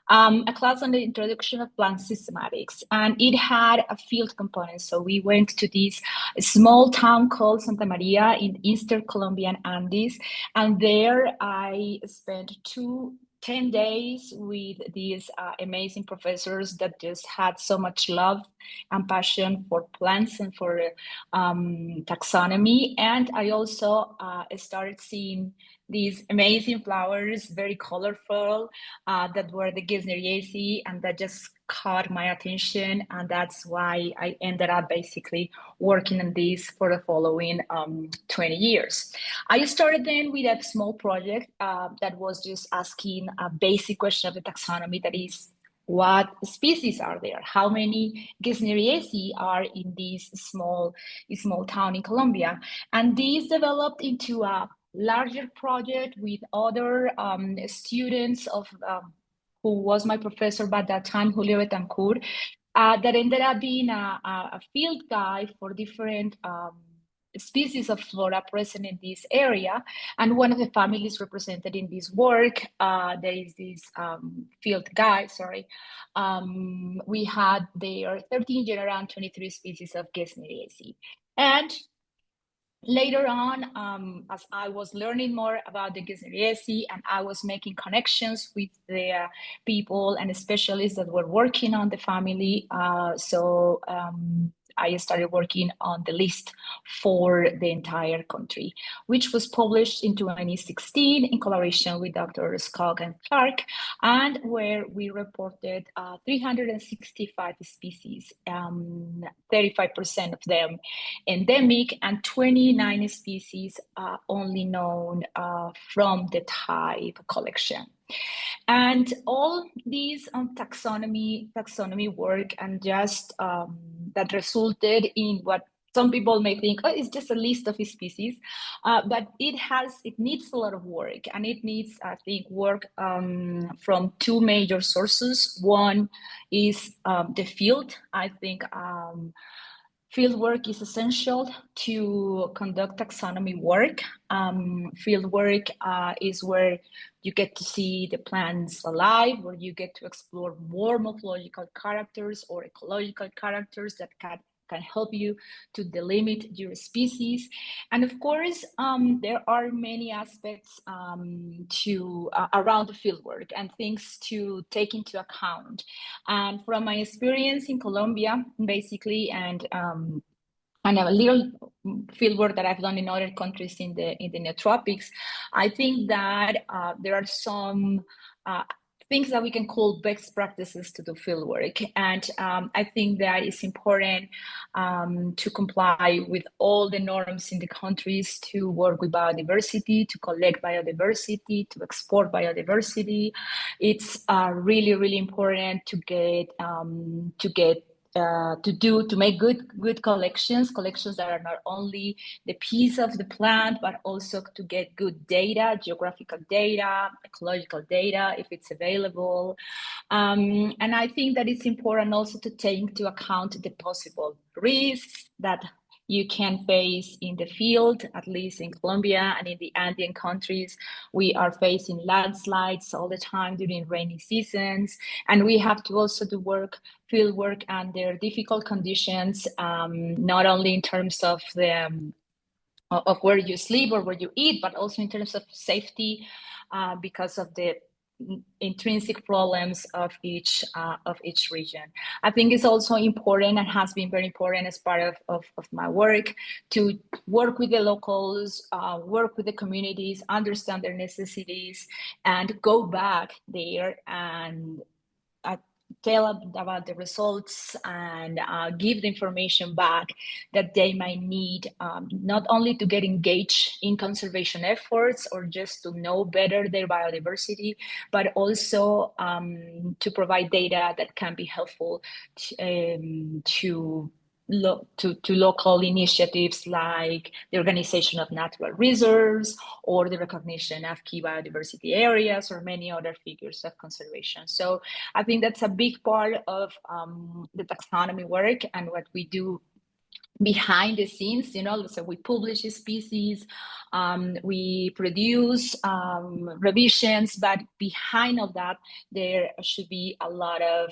A class on the introduction of plant systematics, and it had a field component. So we went to this small town called Santa Maria in Eastern Colombian Andes, and there I spent 10 days with these amazing professors that just had so much love and passion for plants and for taxonomy. And I also started seeing these amazing flowers, very colorful, that were the Gesneriaceae, and that just caught my attention. And that's why I ended up basically working on this for the following 20 years. I started then with a small project that was just asking a basic question of the taxonomy, that is, what species are there? How many Gesneriaceae are in this small town in Colombia? And this developed into a larger project with other students of who was my professor by that time, Julio Betancourt, that ended up being a field guide for different species of flora present in this area. And one of the families represented in this work, there is this field guide, we had there 13 genera and 23 species of Gesneriaceae. And later on, as I was learning more about the Gesneriaceae and I was making connections with the people and specialists that were working on the family, I started working on the list for the entire country, which was published in 2016 in collaboration with Dr. Scott and Clark, and where we reported 365 species, 35% of them endemic, and 29 species only known from the type collection. And all these taxonomy work and just that resulted in what some people may think, oh, it's just a list of species, but it needs a lot of work, and it needs, I think, work from two major sources. One is the field. I think field work is essential to conduct taxonomy work. Field work is where you get to see the plants alive, where you get to explore more morphological characters or ecological characters that can help you to delimit your species. And of course, there are many aspects around the fieldwork and things to take into account. And from my experience in Colombia, basically, and a little fieldwork that I've done in other countries in the neotropics, I think that there are some things that we can call best practices to do fieldwork. And I think that it's important to comply with all the norms in the countries to work with biodiversity, to collect biodiversity, to export biodiversity. It's really, really important to make good collections that are not only the piece of the plant, but also to get good data, geographical data, ecological data, if it's available. And I think that it's important also to take into account the possible risks that you can face in the field. At least in Colombia and in the Andean countries, we are facing landslides all the time during rainy seasons. And we have to also do field work under difficult conditions, not only in terms of of where you sleep or where you eat, but also in terms of safety, because of the intrinsic problems of each region. I think it's also important and has been very important as part of my work to work with the locals, work with the communities, understand their necessities, and go back there and tell about the results and give the information back that they might need, not only to get engaged in conservation efforts or just to know better their biodiversity, but also to provide data that can be helpful to local initiatives like the organization of natural reserves or the recognition of key biodiversity areas or many other figures of conservation. So I think that's a big part of the taxonomy work and what we do behind the scenes. So we publish species, we produce revisions, but behind all that, there should be a lot of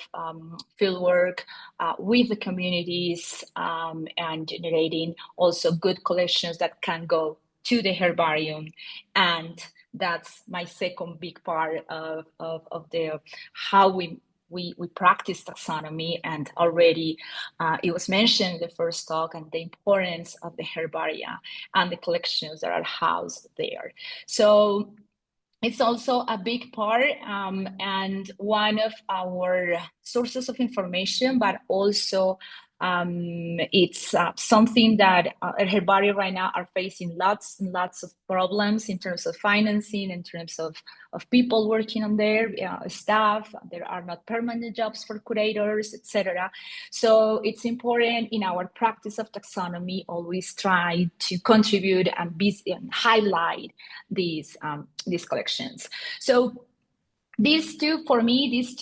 field work with the communities and generating also good collections that can go to the herbarium. And that's my second big part of how we practice taxonomy, and already it was mentioned in the first talk, and the importance of the herbaria and the collections that are housed there. So it's also a big part and one of our sources of information, but also it's something that herbaria right now are facing lots and lots of problems in terms of financing, in terms of people working on their staff. There are not permanent jobs for curators, etc. So it's important in our practice of taxonomy always try to contribute and highlight these collections. So these two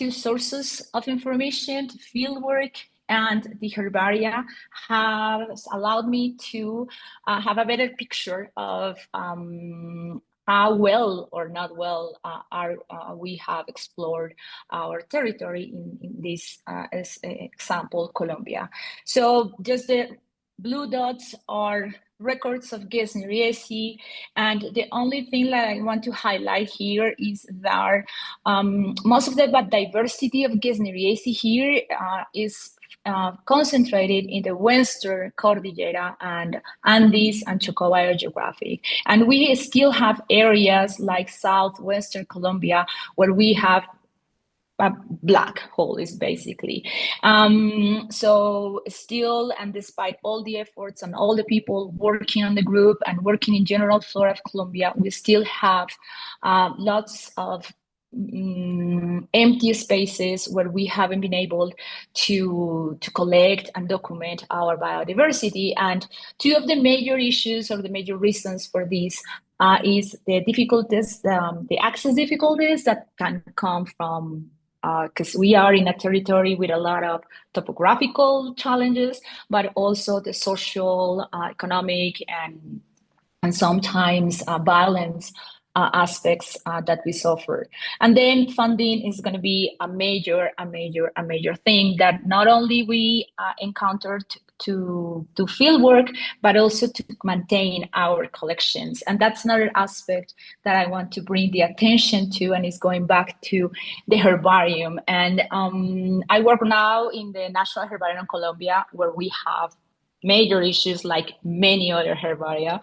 sources of information, fieldwork and the herbaria, has allowed me to have a better picture of how well or not well we have explored our territory in this example, Colombia. So just the blue dots are records of Gesneriaceae, and the only thing that I want to highlight here is that most of the diversity of Gesneriaceae here is concentrated in the Western Cordillera and Andes and Choco biogeographic. And we still have areas like southwestern Colombia where we have a black hole is basically. So still, and despite all the efforts and all the people working on the group and working in general flora of Colombia, we still have lots of empty spaces where we haven't been able to collect and document our biodiversity. And two of the major issues or the major reasons for this is the difficulties, the access difficulties that can come from because we are in a territory with a lot of topographical challenges, but also the social, economic, and sometimes violence aspects that we suffer. And then funding is going to be a major thing that not only we encountered to field work, but also to maintain our collections. And that's another aspect that I want to bring the attention to, and is going back to the herbarium. And I work now in the National Herbarium in Colombia, where we have major issues like many other herbaria.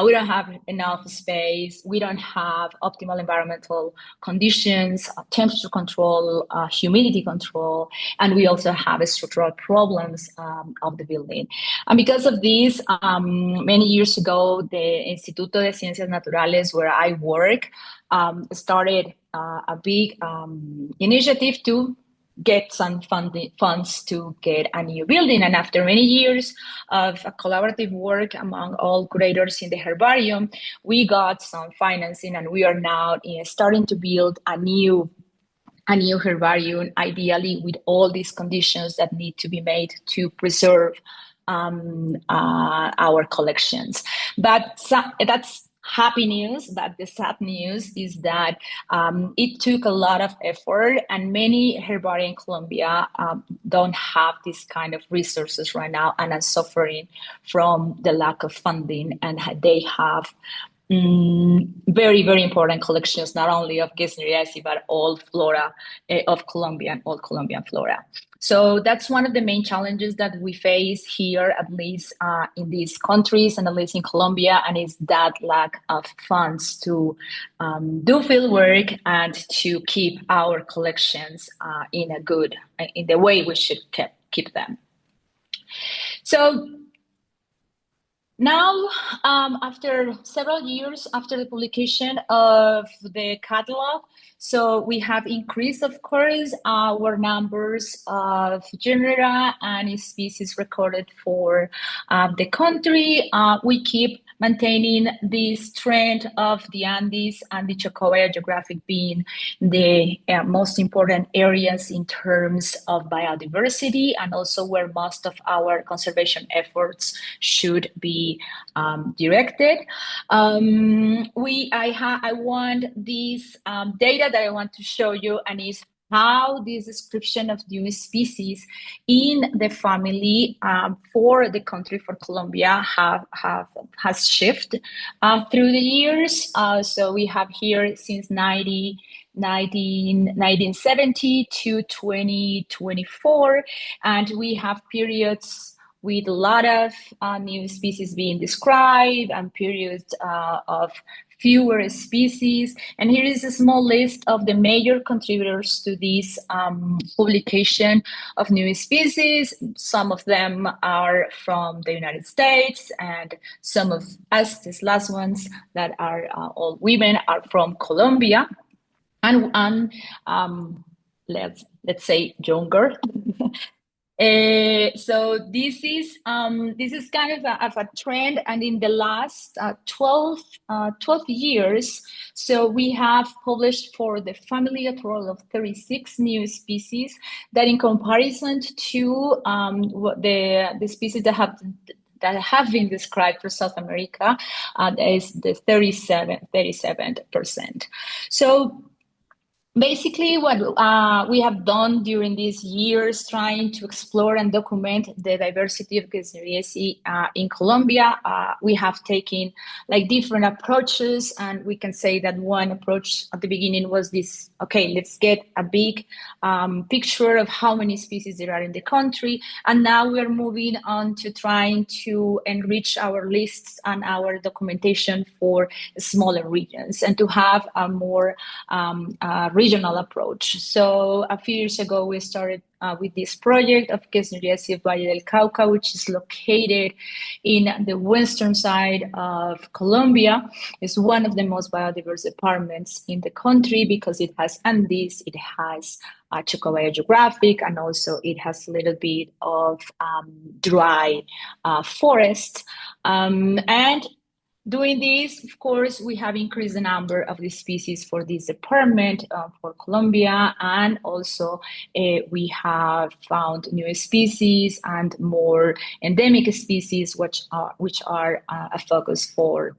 We don't have enough space. We don't have optimal environmental conditions, temperature control, humidity control, and we also have structural problems of the building. And because of this, many years ago, the Instituto de Ciencias Naturales, where I work, started a big initiative to get some funds to get a new building. And after many years of collaborative work among all curators in the herbarium, we got some financing, and we are now starting to build a new herbarium, ideally with all these conditions that need to be made to preserve our collections. But that's happy news, but the sad news is that it took a lot of effort, and many herbaria in Colombia don't have this kind of resources right now and are suffering from the lack of funding, and they have very, very important collections, not only of Gesneriaceae, but all flora of Colombia and all Colombian flora. So that's one of the main challenges that we face here, at least in these countries, and at least in Colombia, and is that lack of funds to do field work and to keep our collections in the way we should keep them. So now, after several years after the publication of the catalog, so we have increased, of course, our numbers of genera and species recorded for the country. We keep maintaining this trend of the Andes and the Choco biogeographic being the most important areas in terms of biodiversity, and also where most of our conservation efforts should be directed. I want this data that I want to show you, and is how this description of new species in the family for the country, for Colombia, has shifted through the years. So we have here since 1970 to 2024, and we have periods with a lot of new species being described and periods of fewer species. And here is a small list of the major contributors to this publication of new species. Some of them are from the United States, and some of us, these last ones that are all women, are from Colombia, and let's say younger. So this is kind of a trend, and in the last 12 years, so we have published for the family a total of 36 new species that, in comparison to the species that have been described for South America, is the 37%. So Basically, what we have done during these years, trying to explore and document the diversity of Gesneriaceae in Colombia, we have taken like different approaches, and we can say that one approach at the beginning was this: okay, let's get a big picture of how many species there are in the country, and now we are moving on to trying to enrich our lists and our documentation for smaller regions and to have a more regional approach. So a few years ago, we started with this project of Gesneriaceae of Valle del Cauca, which is located in the western side of Colombia. It's one of the most biodiverse departments in the country because it has Andes, it has Chocobayo geographic, and also it has a little bit of dry forest. And doing this, of course, we have increased the number of the species for this department for Colombia, and also we have found new species and more endemic species, which are a focus for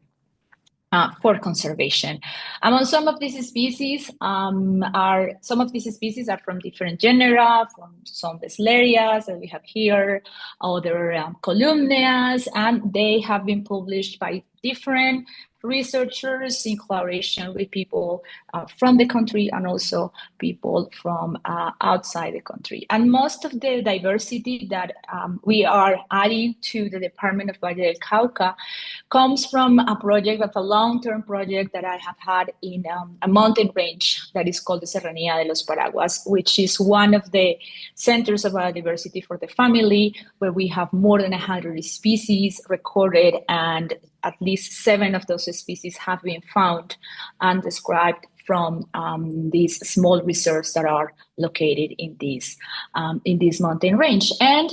conservation. Among some of these species are from different genera, from some Beslerias that we have here, other columnias, and they have been published by different researchers in collaboration with people from the country and also people from outside the country. And most of the diversity that we are adding to the Department of Valle del Cauca comes from a project, of a long-term project that I have had in a mountain range that is called the Serranía de los Paraguas, which is one of the centers of biodiversity for the family, where we have more than 100 species recorded, and at least 7 of those species have been found and described from these small reserves that are located in this mountain range. And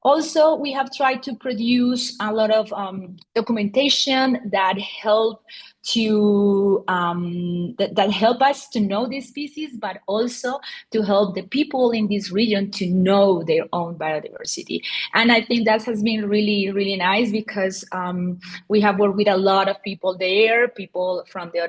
also, we have tried to produce a lot of documentation that help us to know these species, but also to help the people in this region to know their own biodiversity. And I think that has been really, really nice because we have worked with a lot of people there. People from the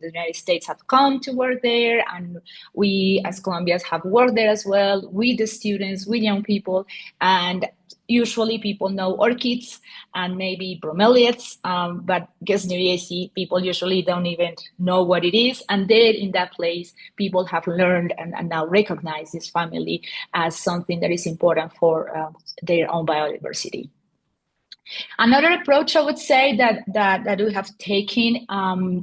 United States have come to work there, and we as Colombians have worked there as well with the students, with young people. And usually people know orchids and maybe bromeliads, but Gesneriaceae, people usually don't even know what it is. And there in that place, people have learned and now recognize this family as something that is important for their own biodiversity. Another approach I would say that we have taken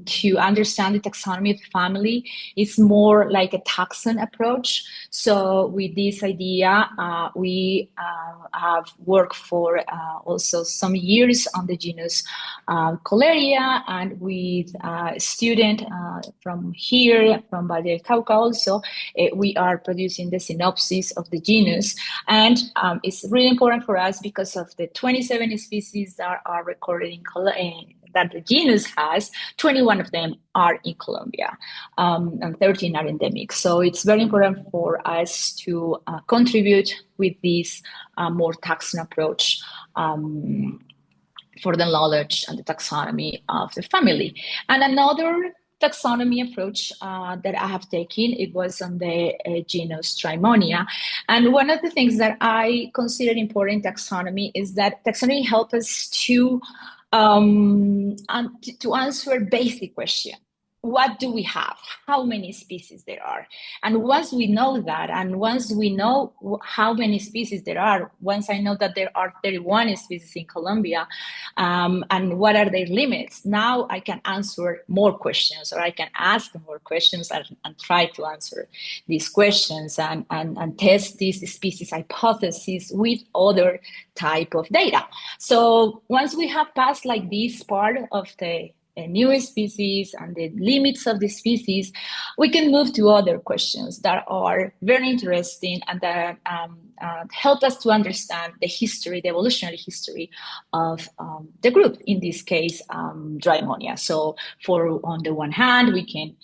to understand the taxonomy of the family is more like a taxon approach. So with this idea, we have worked for also some years on the genus Coleria, and with a student from here, from Valle del Cauca also, we are producing the synopsis of the genus. And it's really important for us because of the 27 species that are recorded that the genus has. 21 of them are in Colombia, and 13 are endemic. So it's very important for us to contribute with this more taxon approach for the knowledge and the taxonomy of the family. And another taxonomy approach that I have taken, it was on the genus Trimonia. And one of the things that I consider important in taxonomy is that taxonomy helps us to answer basic questions. What do we have? How many species there are? And once we know that, and once we know how many species there are, once I know that there are 31 species in Colombia, and what are their limits, now I can answer more questions, or I can ask more questions and try to answer these questions and test this species hypothesis with other type of data. So once we have passed like this part of the new species and the limits of the species, we can move to other questions that are very interesting and that help us to understand the history, the evolutionary history of the group, in this case, Drimonia. So on the one hand, we can,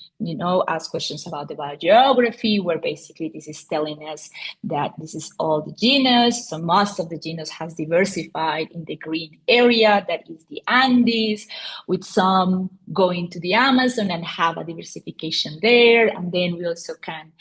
ask questions about the biogeography, where basically this is telling us that this is all the genus. So most of the genus has diversified in the green area, that is the Andes, with some going to the Amazon and have a diversification there. And then we also can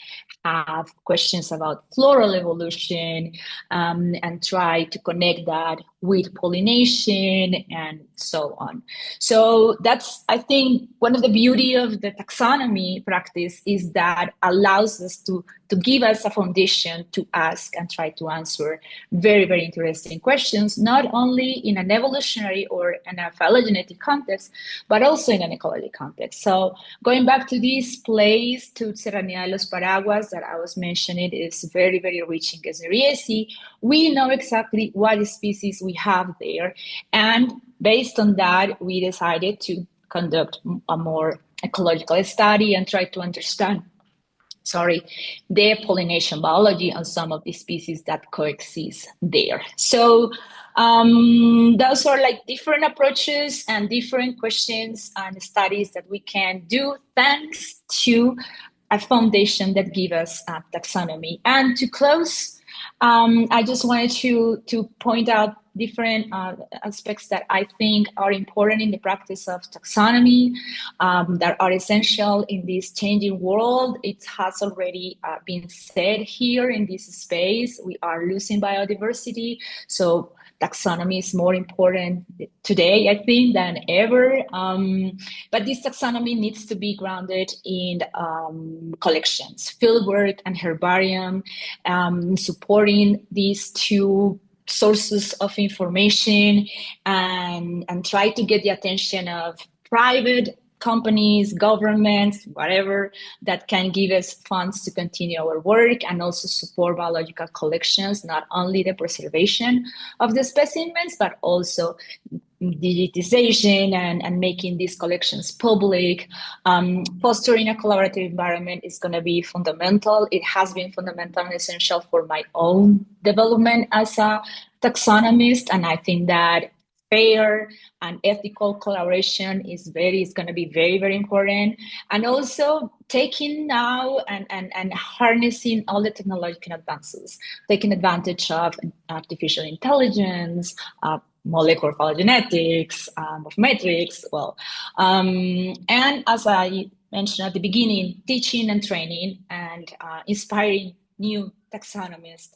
have questions about floral evolution and try to connect that with pollination and so on. So that's, I think, one of the beauty of the taxonomy practice is that allows us to give us a foundation to ask and try to answer very, very interesting questions, not only in an evolutionary or an phylogenetic context, but also in an ecology context. So going back to this place, to Serranía de los Paraguas that I was mentioning, is very, very rich in Gesneriaceae. We know exactly what species we have there. And based on that, we decided to conduct a more ecological study and try to understand the pollination biology on some of the species that coexist there. So those are like different approaches and different questions and studies that we can do thanks to a foundation that gives us taxonomy. And to close, I just wanted to point out different aspects that I think are important in the practice of taxonomy, that are essential in this changing world. It has already been said here in this space. We are losing biodiversity, so taxonomy is more important today, I think, than ever. But this taxonomy needs to be grounded in collections, fieldwork and herbarium, supporting these two sources of information and try to get the attention of private companies, governments, whatever, that can give us funds to continue our work and also support biological collections, not only the preservation of the specimens, but also digitization and making these collections public. Fostering a collaborative environment is going to be fundamental. It has been fundamental and essential for my own development as a taxonomist, and I think that fair and ethical collaboration is going to be very, very important. And also taking now and harnessing all the technological advances, taking advantage of artificial intelligence, molecular phylogenetics, of metrics, and as I mentioned at the beginning, teaching and training and inspiring new taxonomists,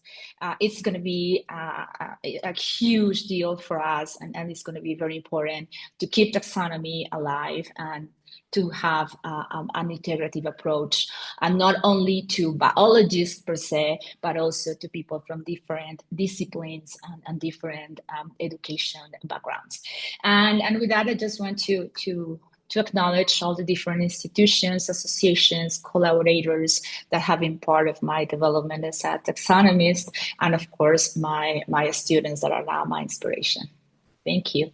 it's going to be a huge deal for us, and it's going to be very important to keep taxonomy alive and to have an integrative approach, and not only to biologists per se, but also to people from different disciplines and different education backgrounds. And with that, I just want to acknowledge all the different institutions, associations, collaborators that have been part of my development as a taxonomist, and of course, my students that are now my inspiration. Thank you.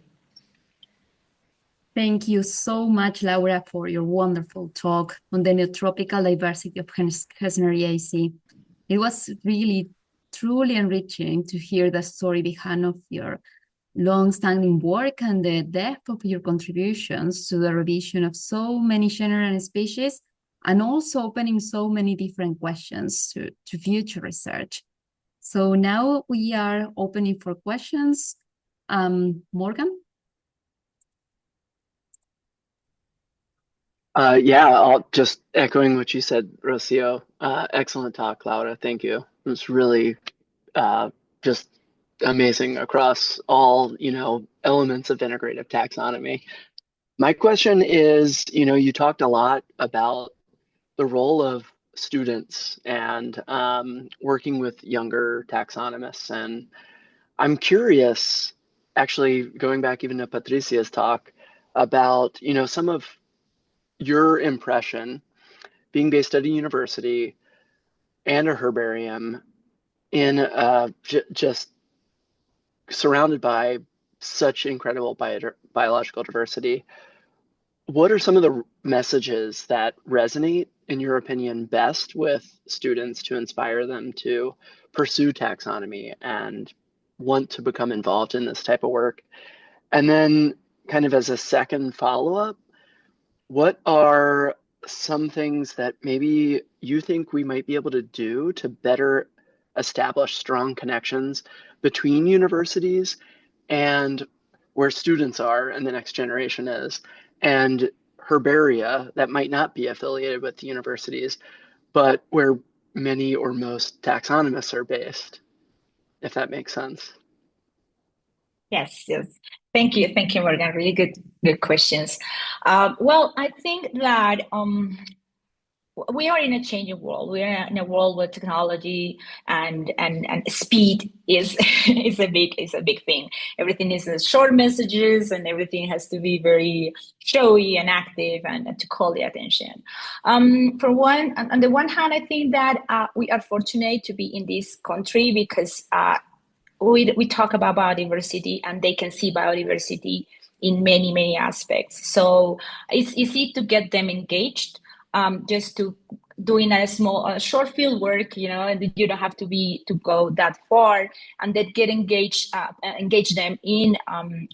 Thank you so much, Laura, for your wonderful talk on the neotropical diversity of Gesneriaceae. It was really, truly enriching to hear the story behind of your long-standing work and the depth of your contributions to the revision of so many genera and species, and also opening so many different questions to future research. So now we are opening for questions. Morgan? Yeah, I'll just echoing what you said, Rocio. Excellent talk, Laura. Thank you. It was really just amazing across all, elements of integrative taxonomy. My question is, you talked a lot about the role of students and working with younger taxonomists. And I'm curious, actually, going back even to Patricia's talk about, some of your impression being based at a university and a herbarium in just surrounded by such incredible biological diversity. What are some of the messages that resonate, in your opinion, best with students to inspire them to pursue taxonomy and want to become involved in this type of work? And then kind of as a second follow-up, what are some things that maybe you think we might be able to do to better establish strong connections between universities and where students are and the next generation is, and herbaria that might not be affiliated with the universities, but where many or most taxonomists are based, if that makes sense. Yes, yes. Thank you, Morgan. Really good questions. Well, I think that we are in a changing world. We are in a world where technology and speed is is a big thing. Everything is short messages, and everything has to be very showy and active and to call the attention. On the one hand, I think that we are fortunate to be in this country because we talk about biodiversity, and they can see biodiversity in many aspects. So it's easy to get them engaged, just to doing a short field work, and you don't have to go that far, and then get engage them in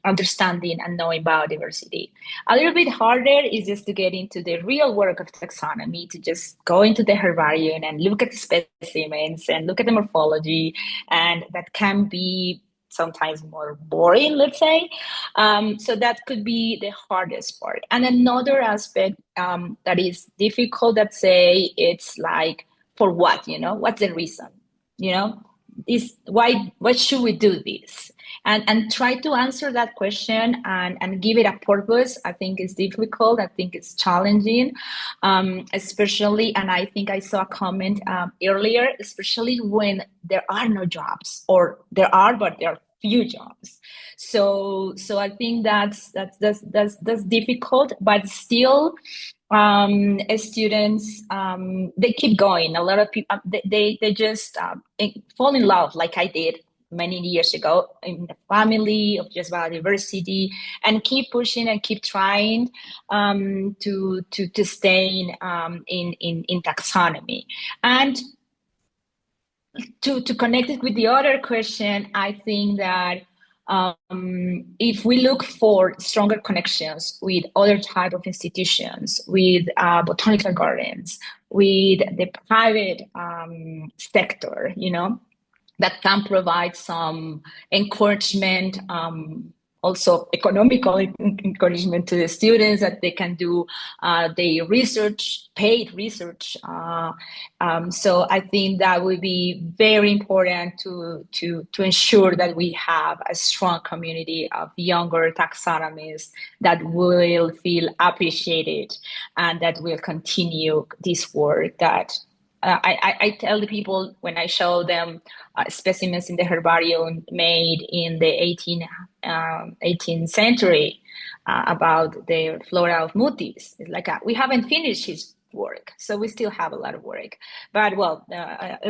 understanding and knowing biodiversity. A little bit harder is just to get into the real work of taxonomy, to just go into the herbarium and look at the specimens and look at the morphology, and that can be sometimes more boring, let's say. So that could be the hardest part. And another aspect that is difficult, let's say, it's like, for what, what's the reason, why should we do this? And try to answer that question and give it a purpose. I think it's difficult. I think it's challenging, especially, and I think I saw a comment earlier, especially when there are no jobs, or there are, but there are few jobs. So I think that's difficult, but still, students, they keep going. A lot of people, they just fall in love, like I did many years ago, in the family of just biodiversity, and keep pushing and keep trying to stay in taxonomy. And to connect it with the other question, I think that if we look for stronger connections with other type of institutions, with botanical gardens, with the private sector, that can provide some encouragement, also economical encouragement to the students, that they can do their research, paid research. So I think that would be very important to ensure that we have a strong community of younger taxonomists that will feel appreciated and that will continue this work. That I tell the people when I show them specimens in the herbarium made in the 18th century about the Flora of Mutis. It's like, we haven't finished his work, so we still have a lot of work. But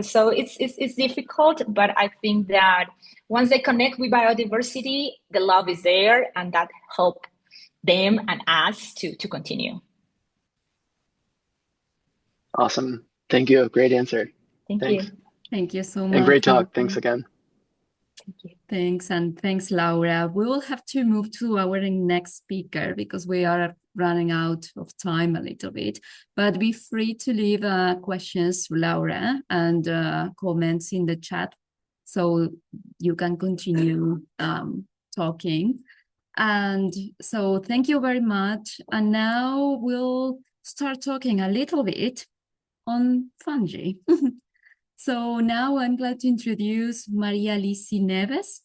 so it's difficult, but I think that once they connect with biodiversity, the love is there, and that help them and us to continue. Awesome. Thank you. Great answer. Thanks. You. Thank you so much. And great talk. Thanks again. Thank you. Thanks, and thanks, Laura. We will have to move to our next speaker because we are running out of time a little bit. But be free to leave questions to Laura and comments in the chat, so you can continue talking. And so thank you very much. And now we'll start talking a little bit on fungi. So now I'm glad to introduce Maria Lisi Neves,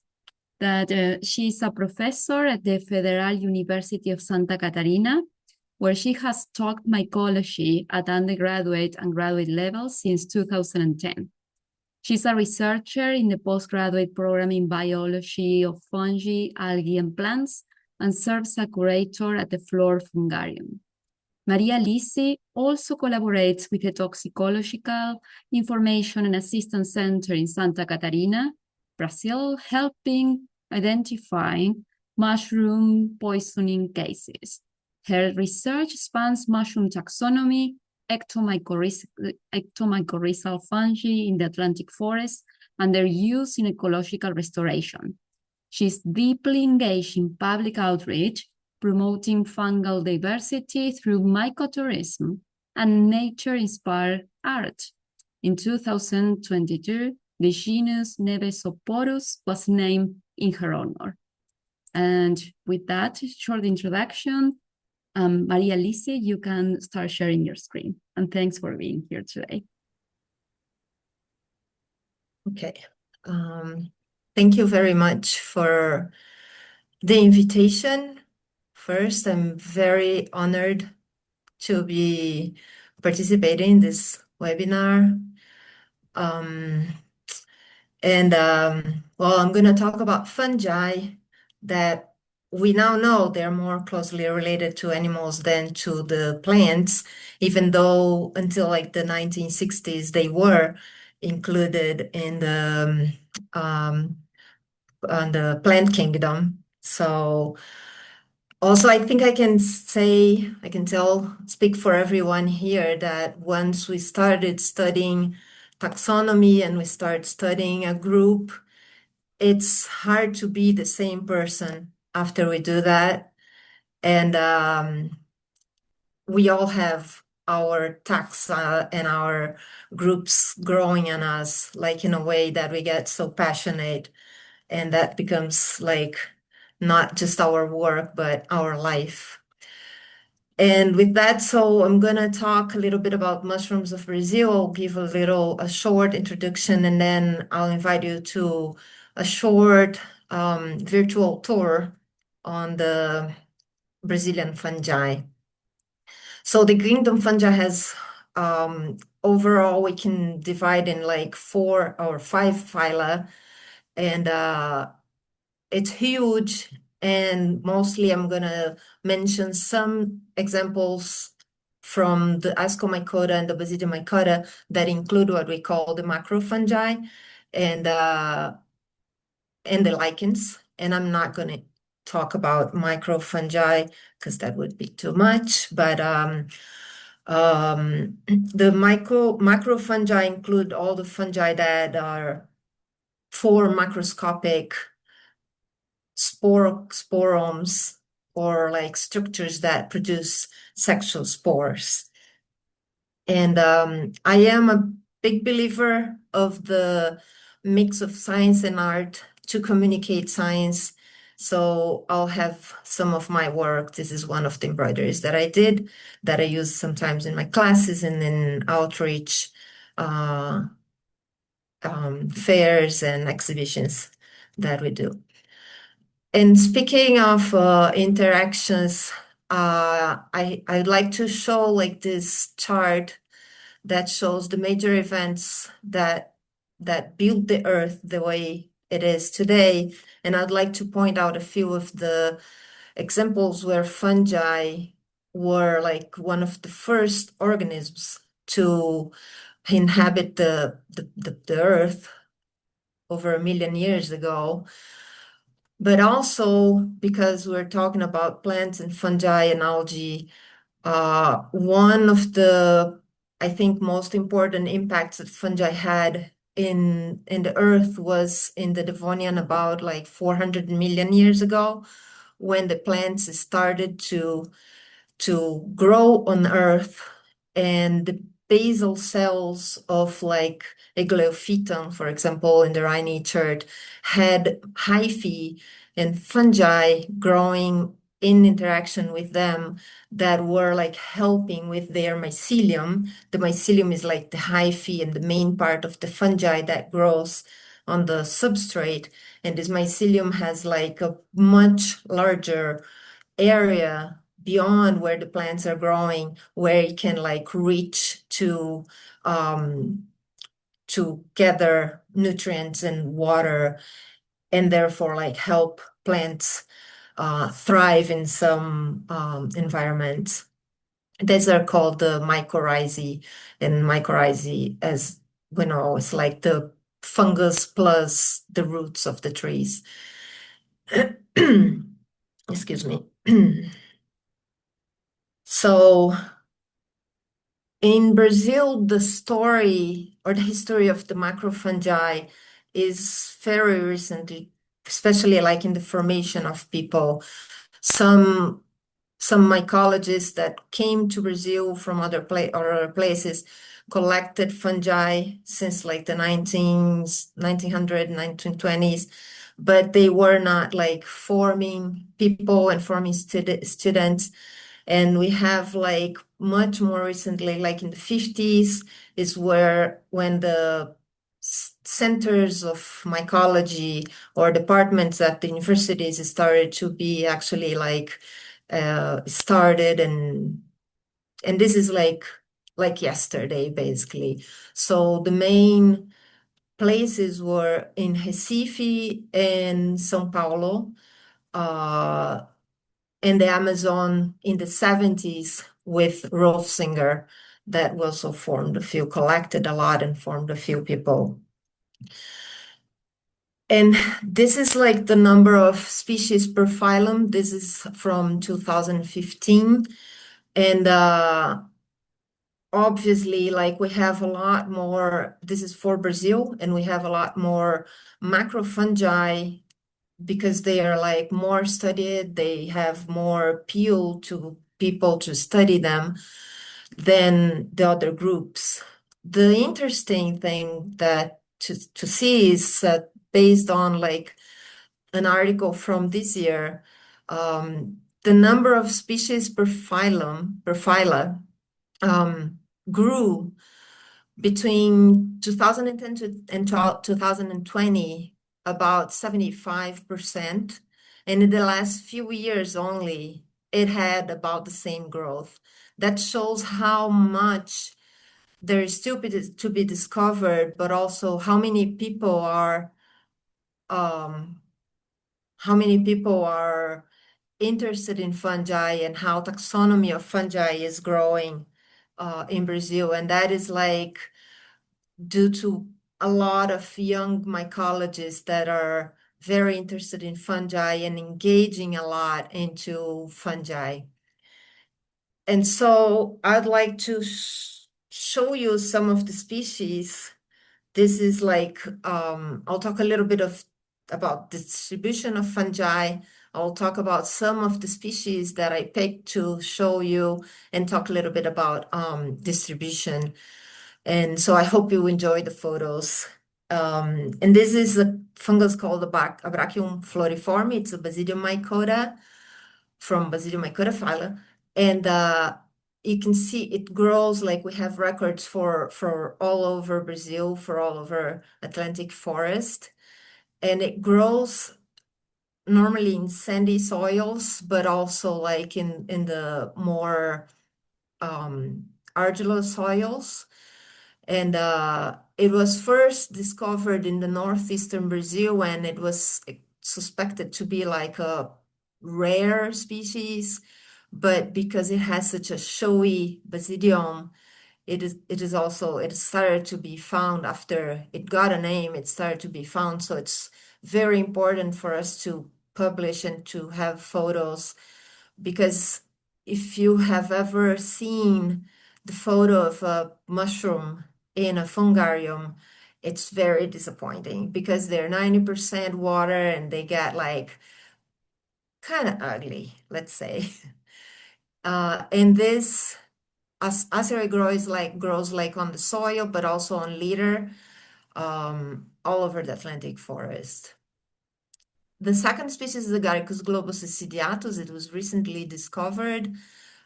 that she's a professor at the Federal University of Santa Catarina, where she has taught mycology at undergraduate and graduate levels since 2010. She's a researcher in the postgraduate program in biology of fungi, algae, and plants, and serves as curator at the Flora Fungarium. Maria Lisi also collaborates with the Toxicological Information and Assistance Center in Santa Catarina, Brazil, helping identifying mushroom poisoning cases. Her research spans mushroom taxonomy, ectomycorrhizal fungi in the Atlantic forest, and their use in ecological restoration. She's deeply engaged in public outreach, promoting fungal diversity through mycotourism and nature-inspired art. In 2022, the genus Neves was named in her honor. And with that short introduction, Maria Lisi, you can start sharing your screen. And thanks for being here today. Okay. Thank you very much for the invitation. First, I'm very honored to be participating in this webinar. Well, I'm going to talk about fungi that we now know they're more closely related to animals than to the plants, even though until like the 1960s they were included in on the plant kingdom. So also, I think I can speak for everyone here that once we started studying taxonomy and we start studying a group, it's hard to be the same person after we do that. And we all have our taxa and our groups growing on us, like in a way that we get so passionate, and that becomes like not just our work, but our life. And with that, so I'm going to talk a little bit about mushrooms of Brazil. I'll give a short introduction, and then I'll invite you to a short virtual tour on the Brazilian fungi. So the kingdom fungi has, overall, we can divide in like 4 or 5 phyla, and it's huge. And mostly I'm going to mention some examples from the Ascomycota and the Basidiomycota that include what we call the macrofungi and the lichens. And I'm not going to talk about microfungi because that would be too much. But the macrofungi include all the fungi that are 4 macroscopic sporomes, or like structures that produce sexual spores. And I am a big believer of the mix of science and art to communicate science. So I'll have some of my work. This is one of the embroideries that I did, that I use sometimes in my classes and in outreach fairs and exhibitions that we do. And speaking of interactions, I'd like to show like this chart that shows the major events that built the earth the way it is today. And I'd like to point out a few of the examples where fungi were like one of the first organisms to inhabit the earth over 1 million years ago. But also because we're talking about plants and fungi and algae, one of the, I think, most important impacts that fungi had in the earth was in the Devonian about like 400 million years ago, when the plants started to grow on earth, and the basal cells of like Eglophyton, for example, in the Rhine chert, had hyphae and fungi growing in interaction with them that were like helping with their mycelium. The mycelium is like the hyphae and the main part of the fungi that grows on the substrate. And this mycelium has like a much larger area beyond where the plants are growing, where it can like reach to gather nutrients and water, and therefore like help plants thrive in some environments. These are called the mycorrhizae, and mycorrhizae, as we know, is like the fungus plus the roots of the trees. Excuse me. So in Brazil, the story or the history of the macrofungi is very recently, especially like in the formation of people. Some mycologists that came to Brazil from other places collected fungi since like the 1900s, 1920s, but they were not like forming people and forming students And we have like much more recently, like in the 50s, is when the centers of mycology or departments at the universities started to be actually like started, and this is like yesterday basically. So the main places were in Recife and São Paulo, and the Amazon in the 70s with Rolf Singer, that also formed a few, collected a lot and formed a few people. And this is like the number of species per phylum. This is from 2015. And obviously, like we have a lot more, this is for Brazil, and we have a lot more macrofungi because they are like more studied, they have more appeal to people to study them than the other groups. The interesting thing that to see is that based on like an article from this year, the number of species per phyla, grew between 2010 and 2020 about 75%. And in the last few years only, it had about the same growth. That shows how much there is still to be discovered, but also how many people are interested in fungi and how taxonomy of fungi is growing in Brazil. And that is like due to a lot of young mycologists that are very interested in fungi and engaging a lot into fungi. And so I'd like to show you some of the species. This is like, I'll talk a little bit about the distribution of fungi. I'll talk about some of the species that I picked to show you and talk a little bit about distribution. And so I hope you enjoy the photos. And this is a fungus called the Abrachium floriforme. It's a Basidium mycota from Basidium mycota phyla. And you can see it grows, like we have records for all over Brazil, for all over Atlantic forest. And it grows normally in sandy soils, but also like in the more argillous soils. And it was first discovered in the northeastern Brazil, and it was suspected to be like a rare species, but because it has such a showy basidium, it started to be found after it got a name, it started to be found. So it's very important for us to publish and to have photos, because if you have ever seen the photo of a mushroom in a fungarium, it's very disappointing because they're 90% water and they get like kind of ugly, let's say. And this Acerae grows like on the soil, but also on litter, all over the Atlantic forest. The second species is the Garicus globus acidiatus. It was recently discovered,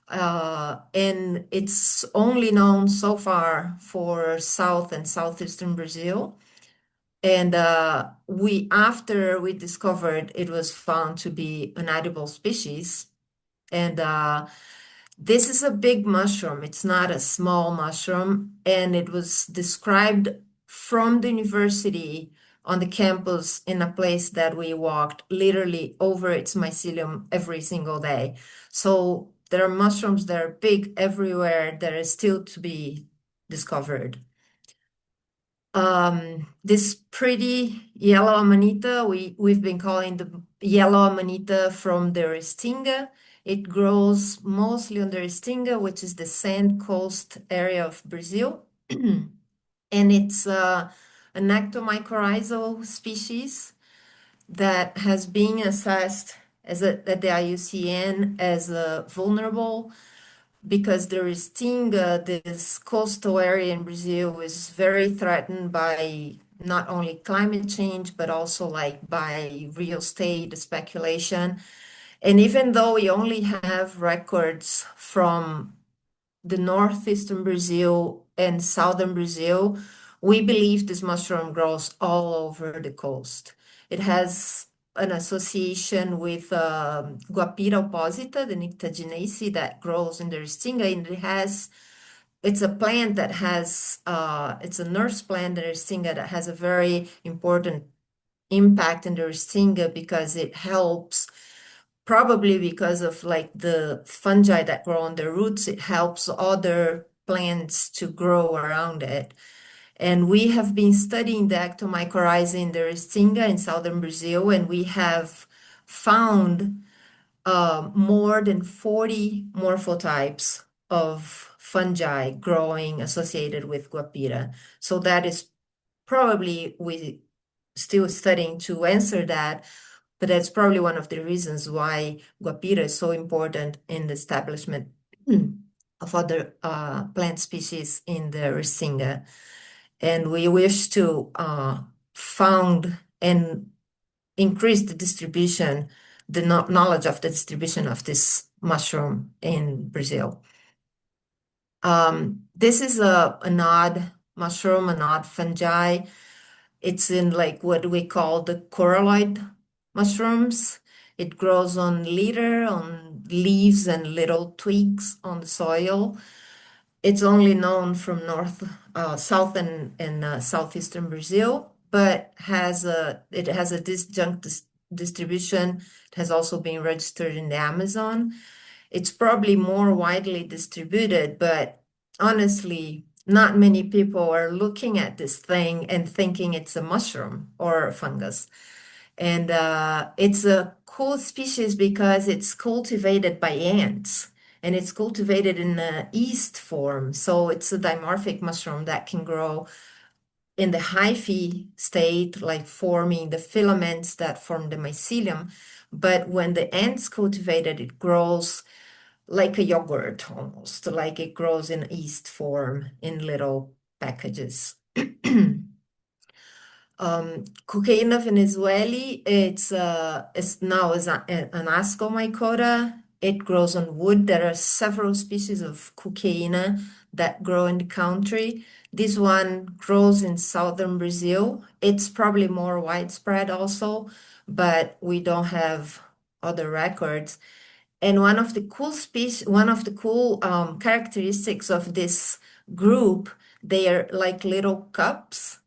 and it's only known so far for South and Southeastern Brazil. And after we discovered, it was found to be an edible species. And this is a big mushroom. It's not a small mushroom. And it was described from the university on the campus in a place that we walked literally over its mycelium every single day. So there are mushrooms that are big everywhere that are still to be discovered. This pretty yellow amanita, we've been calling the yellow amanita from the Restinga. It grows mostly on the Restinga, which is the sand coast area of Brazil. And it's an ectomycorrhizal species that has been assessed at the IUCN as vulnerable, because the Restinga, this coastal area in Brazil, is very threatened by not only climate change, but also like by real estate speculation. And even though we only have records from the northeastern Brazil and southern Brazil, we believe this mushroom grows all over the coast. It has an association with Guapira opposita, the Nictaginaceae that grows in the Restinga, and it's a plant that has, it's a nurse plant, the Restinga, that has a very important impact in the Restinga because it helps, probably because of like the fungi that grow on the roots, it helps other plants to grow around it. And we have been studying the ectomycorrhizae in the Restinga in southern Brazil, and we have found more than 40 morphotypes of fungi growing associated with Guapira. So that is probably, we still studying to answer that, but that's probably one of the reasons why Guapira is so important in the establishment of other plant species in the Restinga. And we wish to found and increase the distribution, the knowledge of the distribution of this mushroom in Brazil. This is an odd mushroom, an odd fungi. It's in like what we call the coralloid mushrooms. It grows on litter, on leaves and little twigs on the soil. It's only known from south and southeastern Brazil, but it has a disjunct distribution. It has also been registered in the Amazon. It's probably more widely distributed, but honestly, not many people are looking at this thing and thinking it's a mushroom or a fungus. And it's a cool species because it's cultivated by ants, and it's cultivated in the yeast form. So it's a dimorphic mushroom that can grow in the hyphae state, like forming the filaments that form the mycelium. But when the ants cultivate it, it grows like a yogurt almost, like it grows in yeast form in little packages. Cocaina venezuelae, it's now an ascomycota. It grows on wood. There are several species of Cocaina that grow in the country. This one grows in southern Brazil. It's probably more widespread also, but we don't have other records. And one of the cool characteristics of this group, they are like little cups,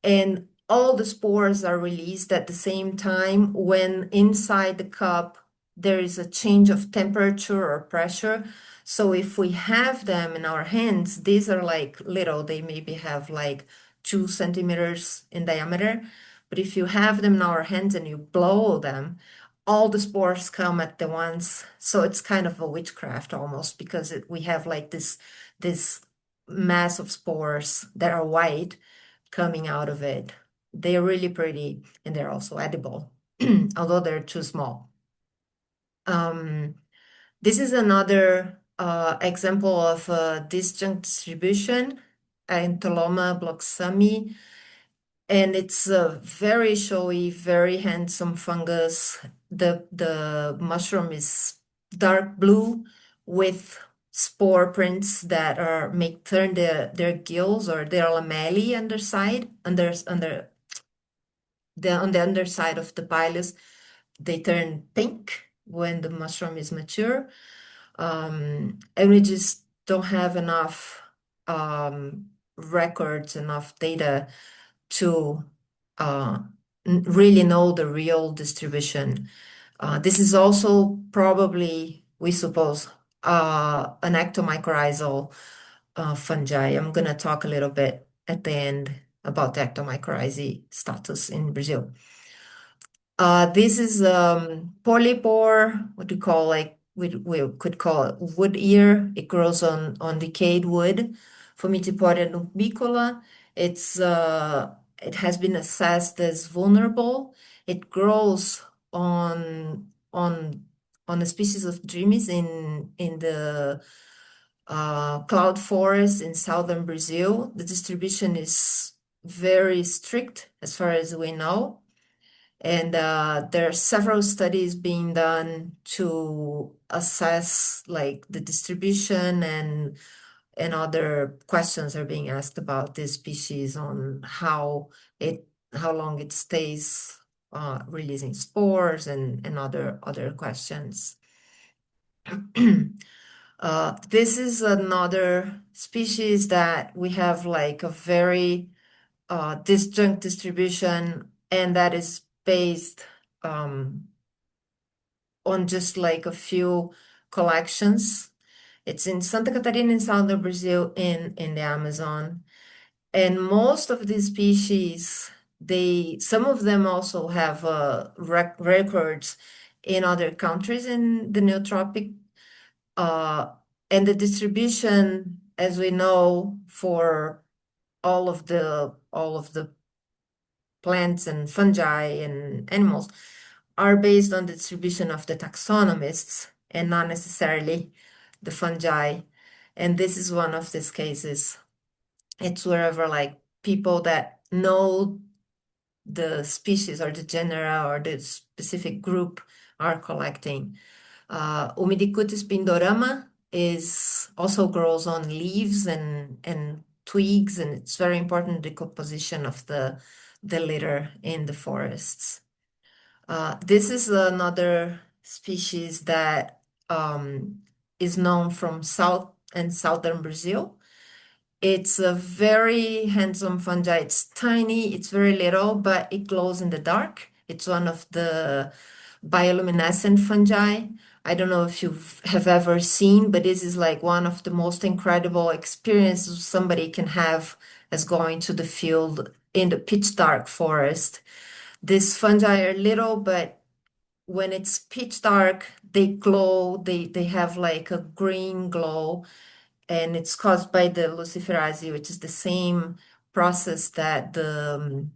and all the spores are released at the same time when inside the cup there is a change of temperature or pressure. So if we have them in our hands, these are like little, they maybe have like 2 centimeters in diameter. But if you have them in our hands and you blow them, all the spores come at the once. So it's kind of a witchcraft almost, because we have like this mass of spores that are white coming out of it. They're really pretty, and they're also edible, although they're too small. This is another example of disjunct distribution, Entoloma bloxami, and it's a very showy, very handsome fungus. The mushroom is dark blue with spore prints that turn their gills or their lamellae on the underside of the pilus. They turn pink when the mushroom is mature, and we just don't have enough records, enough data to really know the real distribution. This is also probably, we suppose, an ectomycorrhizal fungi. I'm going to talk a little bit at the end about the ectomycorrhizae status in Brazil. This is polypore, what we call like, we could call it wood ear. It grows on decayed wood, Formiciporia nubicola. It has been assessed as vulnerable. It grows on a species of Dreamies in the cloud forest in southern Brazil. The distribution is very strict as far as we know. And there are several studies being done to assess like the distribution, and other questions are being asked about this species on how long it stays releasing spores, and other questions. This is another species that we have like a very disjunct distribution, and that is based on just like a few collections. It's in Santa Catarina in southern Brazil, in the Amazon. And most of these species, some of them also have records in other countries in the Neotropic. And the distribution, as we know, for all of the plants and fungi and animals are based on the distribution of the taxonomists and not necessarily the fungi. And this is one of these cases. It's wherever like people that know the species or the genera or the specific group are collecting. Humidicutis pindorama also grows on leaves and twigs, and it's very important decomposition of the litter in the forests. This is another species that is known from South and Southern Brazil. It's a very handsome fungi. It's tiny, it's very little, but it glows in the dark. It's one of the bioluminescent fungi. I don't know if you have ever seen, but this is like one of the most incredible experiences somebody can have as going to the field in the pitch dark forest. These fungi are little, but when it's pitch dark, they glow, they have like a green glow, and it's caused by the luciferaceae, which is the same process that the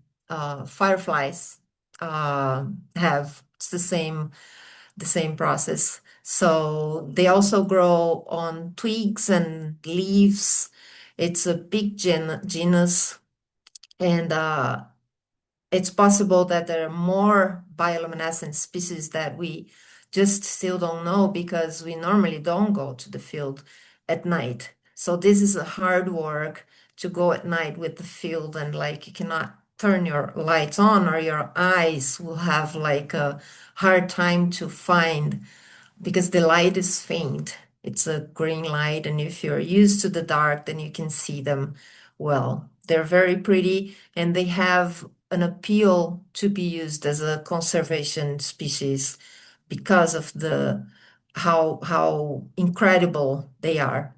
fireflies have. It's the same process. So they also grow on twigs and leaves. It's a big genus, and it's possible that there are more bioluminescent species that we just still don't know, because we normally don't go to the field at night. So this is a hard work to go at night with the field, and like you cannot turn your lights on, or your eyes will have like a hard time to find, because the light is faint. It's a green light, and if you're used to the dark, then you can see them well. They're very pretty, and they have an appeal to be used as a conservation species because of how incredible they are.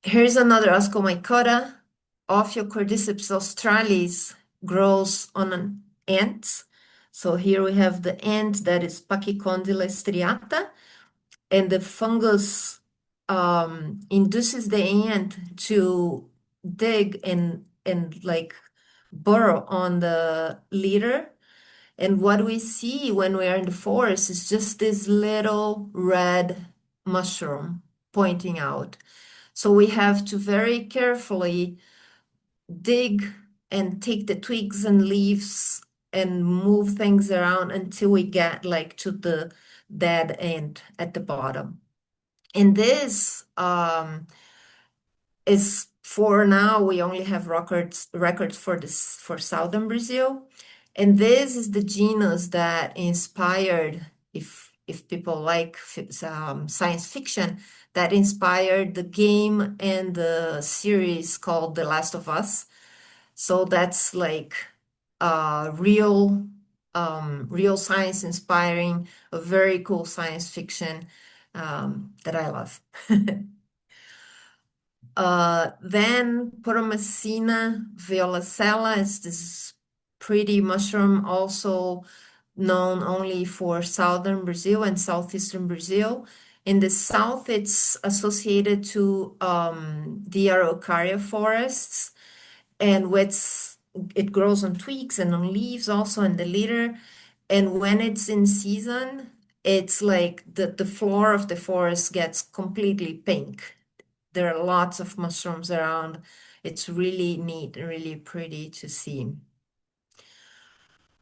Here's another Ascomycota. Ophiocordyceps australis grows on an ant. So here we have the ant that is Pachycondyla striata, and the fungus induces the ant to dig and like burrow on the litter. And what we see when we are in the forest is just this little red mushroom pointing out. So we have to very carefully dig and take the twigs and leaves and move things around until we get like to the dead end at the bottom. And this is, for now, we only have records for southern Brazil. And this is the genus that inspired, if people like science fiction, that inspired the game and the series called The Last of Us. So that's like real science inspiring, a very cool science fiction that I love. Then Poromacina violacella is this pretty mushroom, also known only for southern Brazil and southeastern Brazil. In the south, it's associated to the Araucaria forests, and it grows on twigs and on leaves, also in the litter. And when it's in season, it's like the floor of the forest gets completely pink. There are lots of mushrooms around. It's really neat and really pretty to see.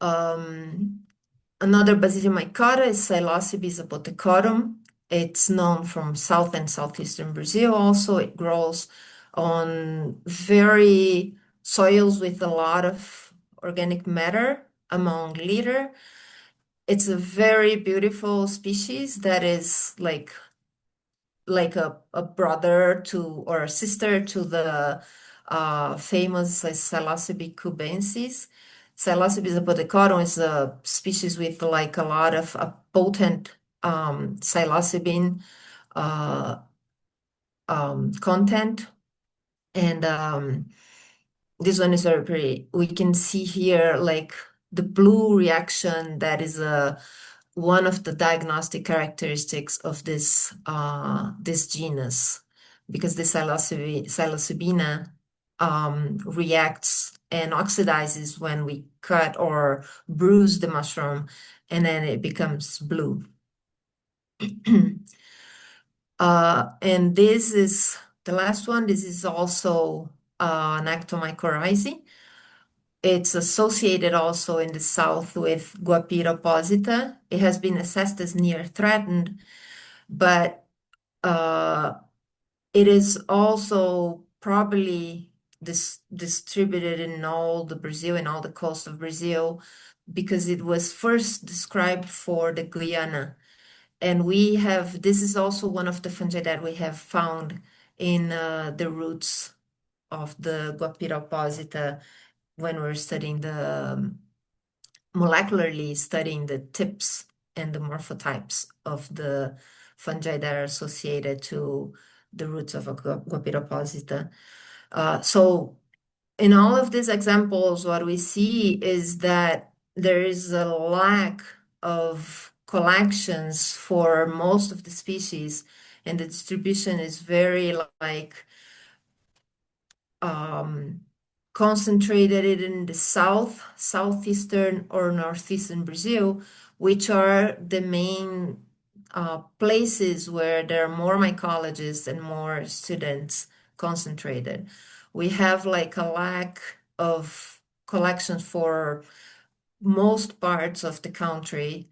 Another Basidium micota is Psilocybes apothecatum. It's known from South and Southeastern Brazil also. It grows on very soils with a lot of organic matter among litter. It's a very beautiful species that is like a brother to or a sister to the famous Psilocybe cubensis. Psilocybes apothecatum is a species with like a lot of potent psilocybin content, and this one is very pretty. We can see here like the blue reaction that is one of the diagnostic characteristics of this genus, because the psilocybina reacts and oxidizes when we cut or bruise the mushroom, and then it becomes blue. And this is the last one. This is also an actomycorrhizae. It's associated also in the south with Guapira opposita. It has been assessed as near threatened, but it is also probably distributed in all the Brazil, in all the coast of Brazil, because it was first described for the Guyana. And this is also one of the fungi that we have found in the roots of the Guapira opposita when we're studying molecularly studying the tips and the morphotypes of the fungi that are associated to the roots of a Guapira opposita. So in all of these examples, what we see is that there is a lack of collections for most of the species, and the distribution is very like concentrated in the south, southeastern, or northeastern Brazil, which are the main places where there are more mycologists and more students concentrated. We have like a lack of collections for most parts of the country.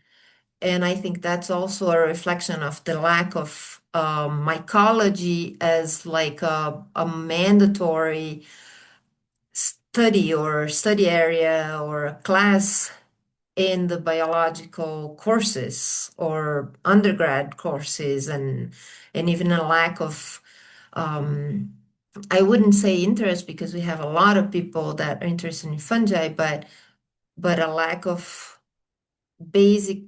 And I think that's also a reflection of the lack of mycology as like a mandatory study or study area or a class in the biological courses or undergrad courses, and even a lack of I wouldn't say interest, because we have a lot of people that are interested in fungi, but a lack of basic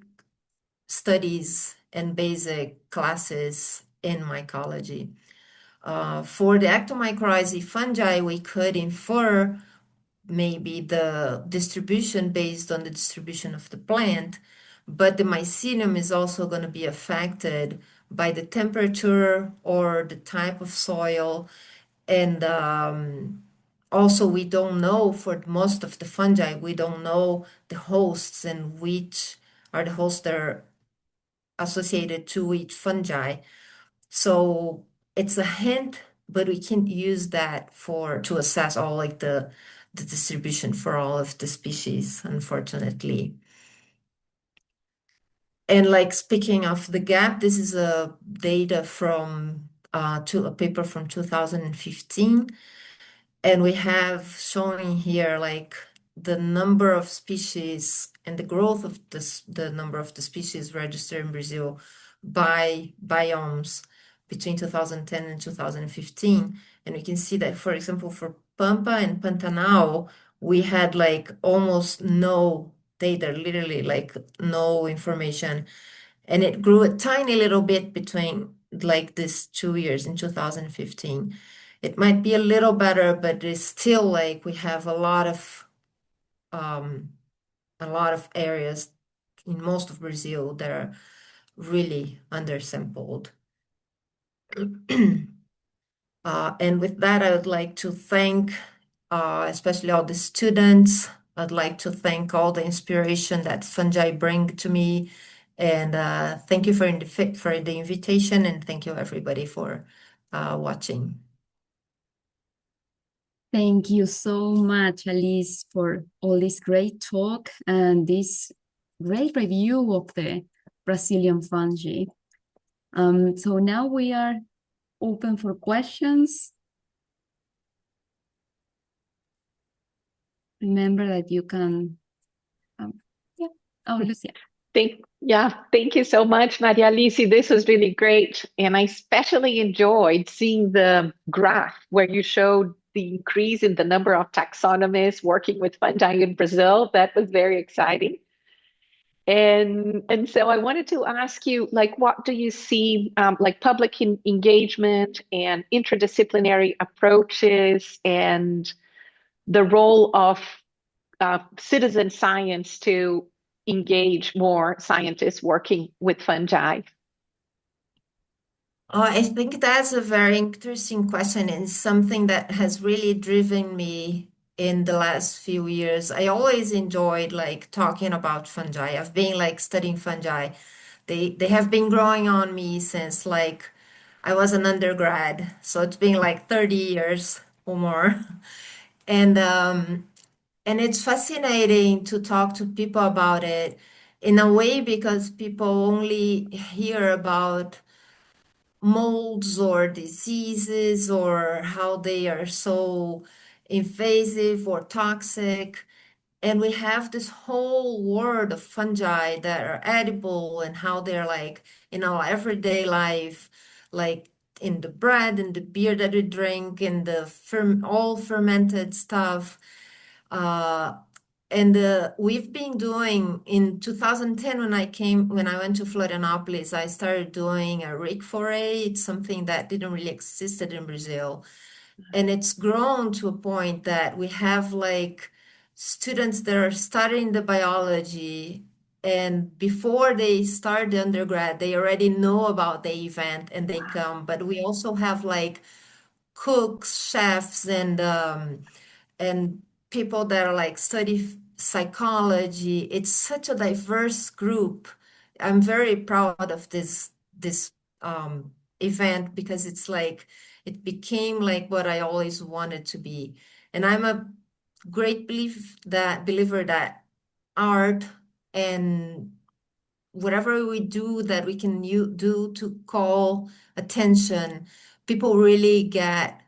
studies and basic classes in mycology. For the actomycorrhizae fungi, we could infer maybe the distribution based on the distribution of the plant, but the mycelium is also going to be affected by the temperature or the type of soil. And also, we don't know, for most of the fungi, we don't know the hosts and which are the hosts that are associated to each fungi. So it's a hint, but we can't use that to assess all like the distribution for all of the species, unfortunately. And like speaking of the gap, this is a data from a paper from 2015. And we have showing here like the number of species and the growth of the number of the species registered in Brazil by biomes between 2010 and 2015. And we can see that, for example, for Pampa and Pantanal, we had like almost no data, literally like no information. And it grew a tiny little bit between like these 2 years in 2015. It might be a little better, but it's still like we have a lot of areas in most of Brazil that are really undersampled. And with that, I would like to thank especially all the students. I'd like to thank all the inspiration that fungi bring to me. And thank you for the invitation, and thank you everybody for watching. Thank you so much, Alice, for all this great talk and this great review of the Brazilian fungi. So now we are open for questions. Remember that you can, yeah. Oh, Lucia. Thank you so much, Maria Alice. This was really great. And I especially enjoyed seeing the graph where you showed the increase in the number of taxonomists working with fungi in Brazil. That was very exciting. And so I wanted to ask you, like, what do you see, like public engagement and interdisciplinary approaches and the role of citizen science to engage more scientists working with fungi? I think that's a very interesting question and something that has really driven me in the last few years. I always enjoyed like talking about fungi. I've been like studying fungi. They have been growing on me since like I was an undergrad, so it's been like 30 years or more. And and it's fascinating to talk to people about it in a way because people only hear about molds or diseases or how they are so invasive or toxic. And we have this whole world of fungi that are edible and how they're like in our everyday life, like in the bread and the beer that we drink and the all fermented stuff. Uh, and we've been doing in 2010 when I went to Florianopolis, I started doing a rig foray. It's something that didn't really existed in Brazil. And it's grown to a point that we have like students that are studying the biology and before they start the undergrad, they already know about the event and they come. But we also have like cooks, chefs, and people that are like study psychology. It's such a diverse group. I'm very proud of this event because it's like it became like what I always wanted to be. And I'm a great believer that art and whatever we do that we can do to call attention, people really get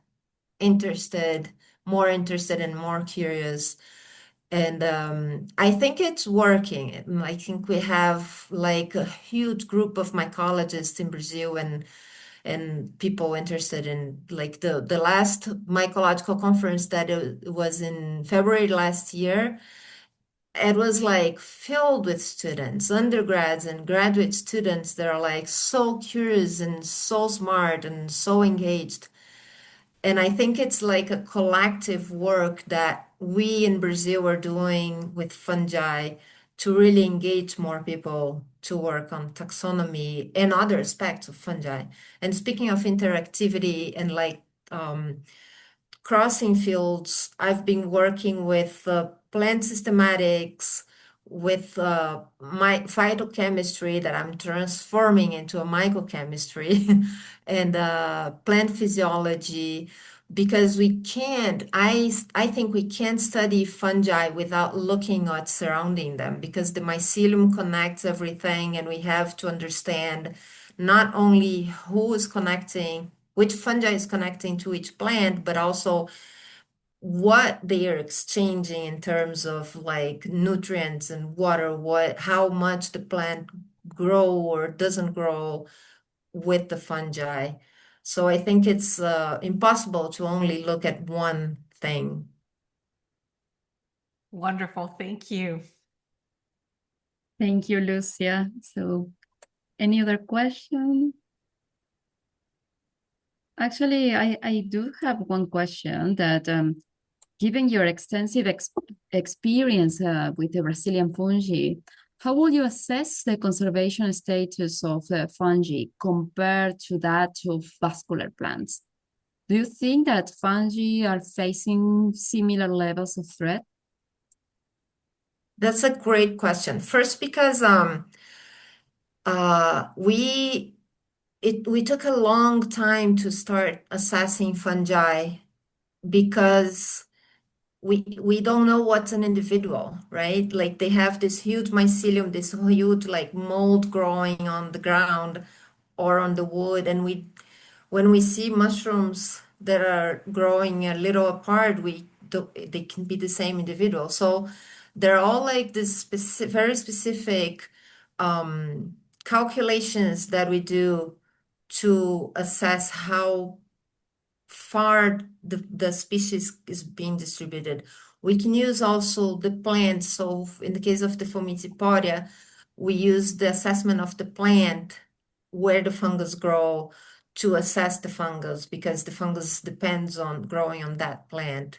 interested, more interested and more curious. And I think it's working. I think we have like a huge group of mycologists in Brazil and people interested in like the last mycological conference that it was in February last year. It was like filled with students, undergrads and graduate students that are like so curious and so smart and so engaged. And I think it's like a collective work that we in Brazil are doing with fungi to really engage more people to work on taxonomy and other aspects of fungi. And speaking of interactivity and like crossing fields, I've been working with plant systematics, with my phytochemistry that I'm transforming into a mycochemistry, and plant physiology, because we can't, I think we can't study fungi without looking at surrounding them, because the mycelium connects everything, and we have to understand not only who is connecting, which fungi is connecting to each plant, but also what they are exchanging in terms of like nutrients and water, how much the plant grow or doesn't grow with the fungi. So I think it's impossible to only look at one thing. Wonderful. Thank you. Thank you, Lucia. So any other question? Actually, I do have one question that given your extensive experience with the Brazilian fungi, how will you assess the conservation status of the fungi compared to that of vascular plants? Do you think that fungi are facing similar levels of threat? That's a great question. First, because we took a long time to start assessing fungi because we don't know what's an individual, right? Like they have this huge mycelium, this huge like mold growing on the ground or on the wood, and when we see mushrooms that are growing a little apart, they can be the same individual. So they're all like this very specific calculations that we do to assess how far the species is being distributed. We can use also the plant. So in the case of the Formicipodia, we use the assessment of the plant where the fungus grow to assess the fungus, because the fungus depends on growing on that plant.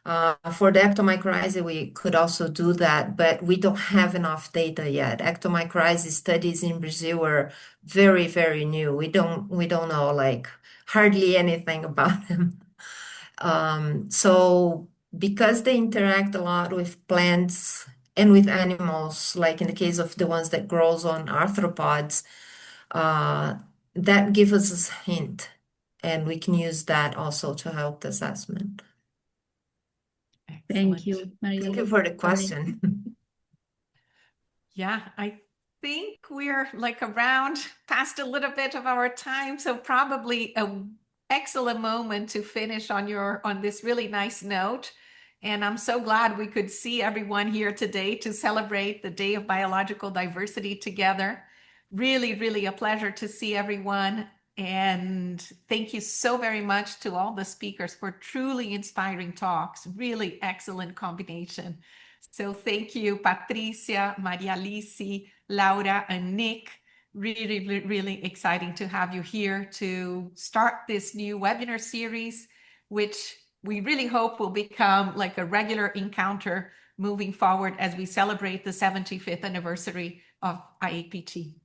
For the ectomycorrhizae, we could also do that, but we don't have enough data yet. Ectomycorrhizae studies in Brazil are very, very new. We don't know like hardly anything about them. So because they interact a lot with plants and with animals, like in the case of the ones that grows on arthropods, that gives us a hint, and we can use that also to help the assessment. Thank you, Maria. Thank you for the question. Yeah, I think we're like around past a little bit of our time, so probably an excellent moment to finish on this really nice note. And I'm so glad we could see everyone here today to celebrate the Day of Biological Diversity together. Really, really a pleasure to see everyone. And thank you so very much to all the speakers for truly inspiring talks. Really excellent combination. So thank you, Patricia, Maria Alice, Laura, and Nick. Really, really exciting to have you here to start this new webinar series, which we really hope will become like a regular encounter moving forward as we celebrate the 75th anniversary of IAPT.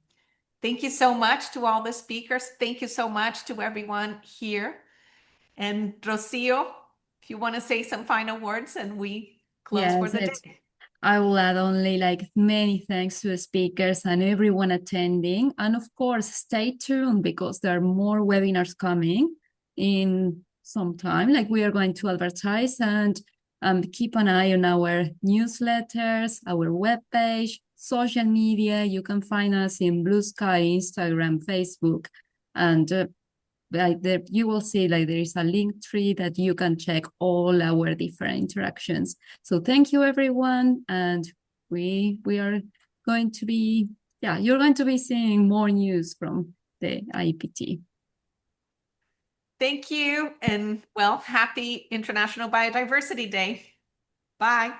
Thank you so much to all the speakers. Thank you so much to everyone here. And Rocio, if you want to say some final words and we close for the day. I will add only like many thanks to the speakers and everyone attending. And of course, stay tuned because there are more webinars coming in some time. Like we are going to advertise, and keep an eye on our newsletters, our webpage, social media. You can find us in Blue Sky, Instagram, Facebook, and like you will see like there is a link tree that you can check all our different interactions. So thank you everyone, and we are going to be, you're going to be seeing more news from the IAPT. Thank you, and well, happy International Biodiversity Day. Bye.